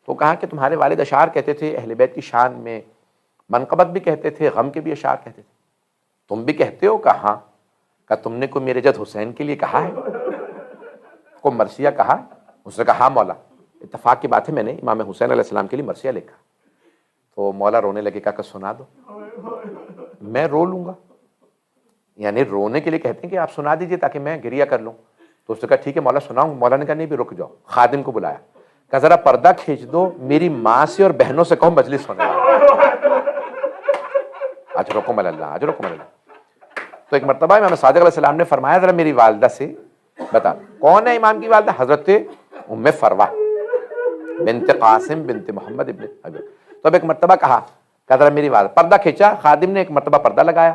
تو کہا کہ تمہارے والد اشعار کہتے تھے اہل بیت کی شان میں، منقبت بھی کہتے تھے، غم کے بھی اشعار کہتے تھے، تم بھی کہتے ہو؟ کہا ہاں۔ کہا تم نے کوئی میرے جد حسین کے لیے کہا ہے، کو مرثیہ کہا؟ اس نے کہا ہاں مولا، اتفاق کی بات ہے میں نے امام حسین علیہ السلام کے لیے مرثیہ لکھا۔ تو مولا رونے لگے، کہا کہ سنا دو، میں رو لوں گا، یعنی رونے کے لیے کہتے ہیں کہ آپ سنا دیجئے تاکہ میں گریہ کر لوں۔ تو اس نے کہا ٹھیک ہے مولا سناؤں۔ مولا نے کہا نہیں بھی رک جاؤ، خادم کو بلایا، کہا ذرا پردہ کھینچ دو، میری ماں سے اور بہنوں سے کہو مجلس ہونے والا۔ اجرکم اللہ، اجرکم اللہ۔ تو ایک مرتبہ امام صادق علیہ السلام نے فرمایا ذرا میری والدہ سے بتا، کون ہے امام کی والدہ؟ حضرت ام فروا بنت قاسم بنت محمد ابن ابی۔ تو اب ایک مرتبہ کہا ذرا میری والدہ، پردہ کھینچا، خادم نے ایک مرتبہ پردہ لگایا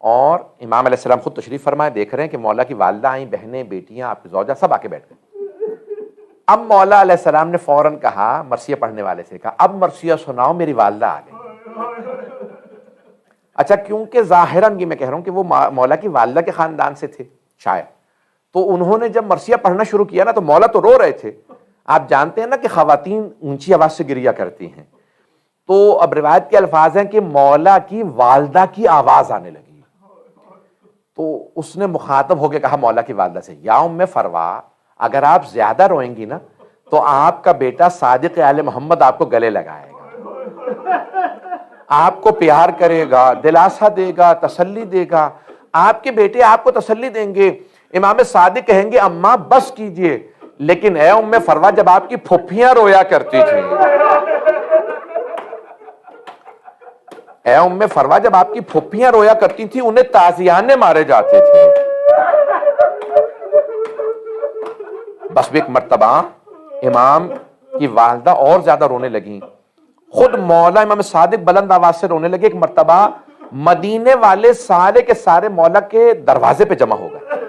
اور امام علیہ السلام خود تشریف فرمائے، دیکھ رہے ہیں کہ مولا کی والدہ آئیں، بہنیں، بیٹیاں، آپ کی زوجہ سب آ کے بیٹھ گئے۔ اب مولا علیہ السلام نے فوراً کہا مرثیہ پڑھنے والے سے، کہا اب مرثیہ سناؤ، میری والدہ آ گئی۔ اچھا کیونکہ ظاہراً یہ میں کہہ رہا ہوں کہ وہ مولا کی والدہ کے خاندان سے تھے شاید، تو انہوں نے جب مرثیہ پڑھنا شروع کیا نا تو مولا تو رو رہے تھے۔ آپ جانتے ہیں نا کہ خواتین اونچی آواز سے گریہ کرتی ہیں، تو اب روایت کے الفاظ ہیں کہ مولا کی والدہ کی آواز آنے لگی، تو اس نے مخاطب ہو کے کہا مولا کی والدہ سے، یا ام فروا اگر آپ زیادہ روئیں گی نا تو آپ کا بیٹا صادق آل محمد آپ کو گلے لگائے گا، آپ کو پیار کرے گا، دلاسا دے گا، تسلی دے گا، آپ کے بیٹے آپ کو تسلی دیں گے۔ امام صادق کہیں گے اماں بس کیجئے، لیکن اے ام فروا جب آپ کی پھپھیاں رویا کرتی تھیں، اے ام فروا جب آپ کی پھپھیاں رویا کرتی تھیں انہیں تازیانے مارے جاتے تھے۔ بس ایک مرتبہ امام کی والدہ اور زیادہ رونے لگیں، خود مولا امام صادق بلند آواز سے رونے لگے۔ ایک مرتبہ مدینے والے سارے کے سارے مولا کے دروازے پہ جمع ہو گئے،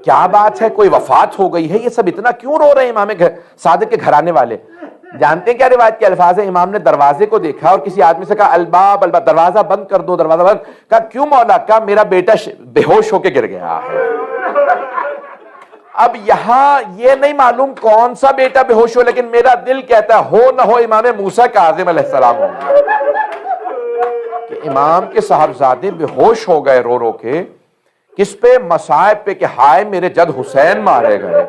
کیا بات ہے، کوئی وفات ہو گئی ہے، یہ سب اتنا کیوں رو رہے ہیں امام صادق کے گھرانے والے؟ جانتے ہیں کیا روایت کے الفاظ ہیں؟ امام نے دروازے کو دیکھا اور کسی آدمی سے کہا الباب الباب، دروازہ بند کر دو، دروازہ بند۔ کہا کیوں مولا؟ کہا میرا بیٹا بے ہوش ہو کے گر گیا ہے۔ اب یہاں یہ نہیں معلوم کون سا بیٹا بے ہوش ہو، لیکن میرا دل کہتا ہے ہو نہ ہو امام موسیٰ کاظم علیہ السلام ہوں گے، کہ امام کے صاحبزادے بے ہوش ہو گئے رو رو کے، کس پہ؟ مصائب پہ، کہ ہائے میرے جد حسین مارے گئے،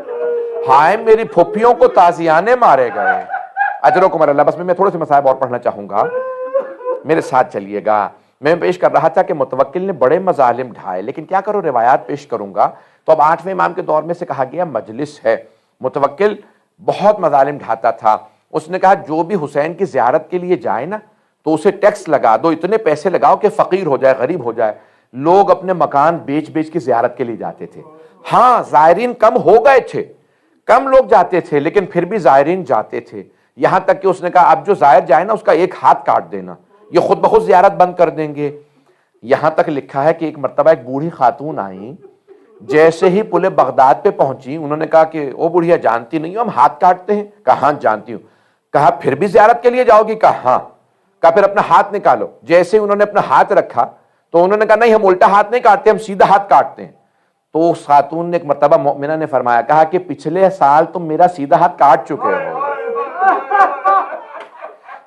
ہائے میری پھوپھیوں کو تازیانے مارے گئے۔ اجرکم اللہ۔ بس میں تھوڑے سے مصائب اور پڑھنا چاہوں گا، میرے ساتھ چلیے گا۔ میں پیش کر رہا تھا کہ متوکل نے بڑے مظالم ڈھائے، لیکن کیا کرو روایات پیش کروں گا تو اب 8ویں امام کے دور میں سے کہا گیا مجلس ہے، متوکل بہت مظالم ڈھاتا تھا۔ اس نے کہا جو بھی حسین کی زیارت کے لیے جائے نا تو اسے ٹیکس لگا دو، اتنے پیسے لگاؤ کہ فقیر ہو جائے، غریب ہو جائے۔ لوگ اپنے مکان بیچ بیچ کے زیارت کے لیے جاتے تھے۔ ہاں زائرین کم ہو گئے تھے، کم لوگ جاتے تھے، لیکن پھر بھی زائرین جاتے تھے۔ یہاں تک کہ اس نے کہا اب جو زائر جائے نا اس کا ایک ہاتھ کاٹ دینا، یہ خود بخود زیارت بند کر دیں گے۔ یہاں تک لکھا ہے کہ ایک مرتبہ ایک بوڑھی خاتون آئیں، جیسے ہی پل بغداد پہ پہنچی انہوں نے کہا کہ او بڑھیا جانتی نہیں ہو ہم ہاتھ کاٹتے ہیں؟ کہا ہاں جانتی ہوں۔ کہا پھر بھی زیارت کے لیے جاؤ گی؟ کہا ہاں۔ کہا پھر اپنا ہاتھ نکالو۔ جیسے انہوں نے اپنا ہاتھ رکھا تو انہوں نے کہا نہیں ہم الٹا ہاتھ نہیں کاٹتے، ہم سیدھا ہاتھ کاٹتے ہیں۔ تو اس خاتون نے ایک مرتبہ مؤمنہ نے فرمایا، کہا کہ پچھلے سال تم میرا سیدھا ہاتھ کاٹ چکے ہو،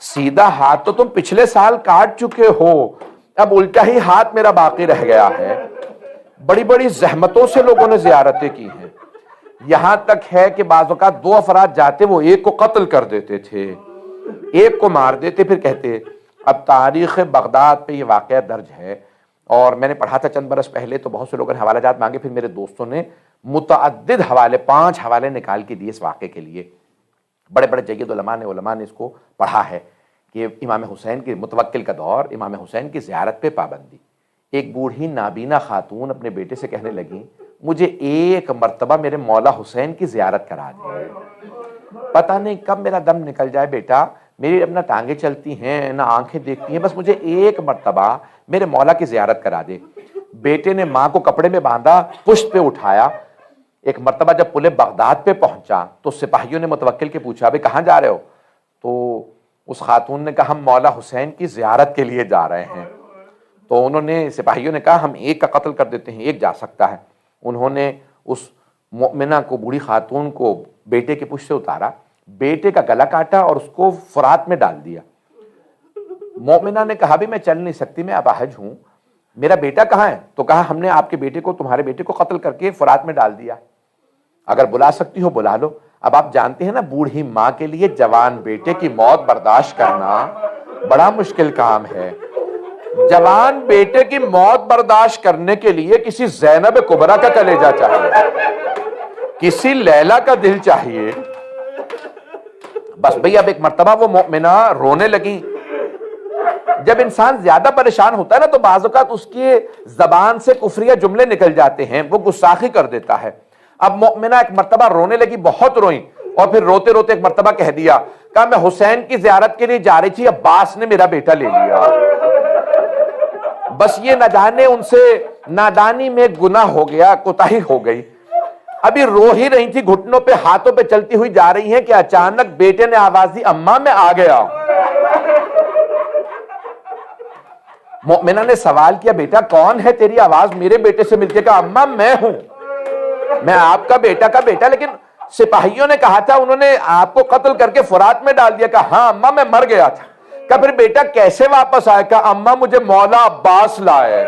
سیدھا ہاتھ تو تم پچھلے سال کاٹ چکے ہو، اب الٹا ہی ہاتھ میرا باقی رہ گیا ہے۔ بڑی بڑی زحمتوں سے لوگوں نے زیارتیں کی ہیں، یہاں تک ہے کہ بعض اوقات دو افراد جاتے وہ ایک کو قتل کر دیتے تھے، ایک کو مار دیتے پھر کہتے۔ اب تاریخ بغداد پہ یہ واقعہ درج ہے، اور میں نے پڑھا تھا چند برس پہلے تو بہت سے لوگوں نے حوالہ جات مانگے، پھر میرے دوستوں نے متعدد حوالے 5 حوالے نکال کے دیے اس واقعے کے لیے۔ بڑے بڑے جید علماء نے اس کو پڑھا ہے کہ امام حسین کے متوکل کا دور، امام حسین کی زیارت پہ پابندی۔ ایک بوڑھی نابینا خاتون اپنے بیٹے سے کہنے لگی مجھے ایک مرتبہ میرے مولا حسین کی زیارت کرا دے، پتہ نہیں کب میرا دم نکل جائے بیٹا، میری اب نہ ٹانگیں چلتی ہیں نہ آنکھیں دیکھتی ہیں، بس مجھے ایک مرتبہ میرے مولا کی زیارت کرا دے۔ بیٹے نے ماں کو کپڑے میں باندھا، پشت پہ اٹھایا۔ ایک مرتبہ جب پل بغداد پہ پہنچا تو سپاہیوں نے متوکل کے پوچھا بھئی کہاں جا رہے ہو؟ تو اس خاتون نے کہا ہم مولا حسین کی زیارت کے لیے جا رہے ہیں۔ تو انہوں نے سپاہیوں نے کہا ہم ایک کا قتل کر دیتے ہیں، ایک جا سکتا ہے۔ انہوں نے اس مؤمنہ کو، بوڑھی خاتون کو بیٹے کے پشت سے اتارا، بیٹے کا گلا کاٹا اور اس کو فرات میں ڈال دیا۔ مؤمنہ نے کہا بھی میں چل نہیں سکتی، میں اپاہج ہوں، میرا بیٹا کہاں ہے؟ تو کہا ہم نے آپ کے بیٹے کو، تمہارے بیٹے کو قتل کر کے فرات میں ڈال دیا، اگر بلا سکتی ہو بلا لو۔ اب آپ جانتے ہیں نا بوڑھی ماں کے لیے جوان بیٹے کی موت برداشت کرنا بڑا مشکل کام ہے۔ جوان بیٹے کی موت برداشت کرنے کے لیے کسی زینب کبریٰ کا کلیجہ چاہیے، کسی لیلا کا دل چاہیے۔ بس بھئی اب ایک مرتبہ وہ مؤمنہ رونے لگی۔ جب انسان زیادہ پریشان ہوتا ہے نا تو بعض اوقات اس کی زبان سے کفریہ جملے نکل جاتے ہیں، وہ گستاخی کر دیتا ہے۔ اب مؤمنہ ایک مرتبہ رونے لگی، بہت روئیں، اور پھر روتے روتے ایک مرتبہ کہہ دیا، کہا میں حسین کی زیارت کے لیے جا رہی تھی، عباس نے میرا بیٹا لے لیا۔ بس یہ نہ جانے ان سے نادانی میں گناہ ہو گیا، کوتاہی ہو گئی۔ ابھی رو ہی رہی تھی، گھٹنوں پہ ہاتھوں پہ چلتی ہوئی جا رہی ہیں کہ اچانک بیٹے نے آواز دی اماں میں آ گیا۔ مؤمنہ نے سوال کیا بیٹا کون ہے تیری آواز میرے بیٹے سے ملتی ہے؟ کہا اماں میں ہوں، میں آپ کا بیٹا، لیکن سپاہیوں نے کہا تھا انہوں نے آپ کو قتل کر کے فرات میں ڈال دیا۔ کہا ہاں اماں میں مر گیا تھا۔ کہا پھر بیٹا کیسے واپس آئے؟ کہا اماں مجھے مولا عباس لائے۔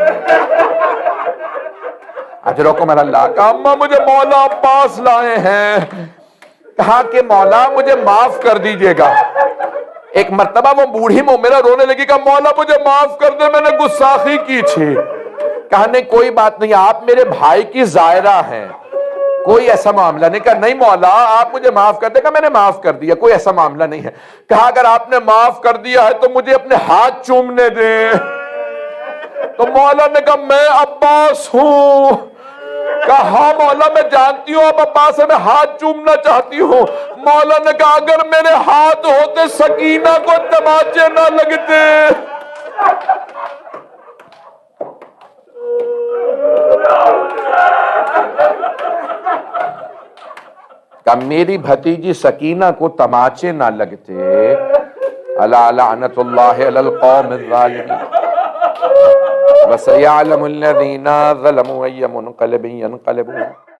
اجرکم اللہ۔ کہا اماں مجھے مولا عباس لائے ہیں۔ کہا کہ مولا مجھے معاف کر دیجئے گا۔ ایک مرتبہ وہ بوڑھی مومنہ رونے لگی، کہا مولا مجھے معاف کر دے، میں نے گستاخی کی تھی۔ کہا نہیں کوئی بات نہیں، آپ میرے بھائی کی زائرہ ہیں، کوئی ایسا معاملہ نہیں۔ کہا نہیں مولا آپ مجھے معاف کر دے۔ کہا میں نے معاف کر دیا، کوئی ایسا معاملہ نہیں ہے۔ کہا اگر آپ نے معاف کر دیا ہے تو مجھے اپنے ہاتھ چومنے دیں۔ تو مولا نے کہا میں عباس ہوں۔ کہا ہاں مولا میں جانتی ہوں آپ عباس سے، میں ہاتھ چومنا چاہتی ہوں۔ مولا نے کہا اگر میرے ہاتھ ہوتے سکینہ کو تماچے نہ لگتے۔ کہ میری بھتیجی سکینہ کو تماچے نہ لگتے۔ الا لعنت اللہ علی القوم الظالمین وسيعلم الذين ظلموا أي منقلب ينقلبون۔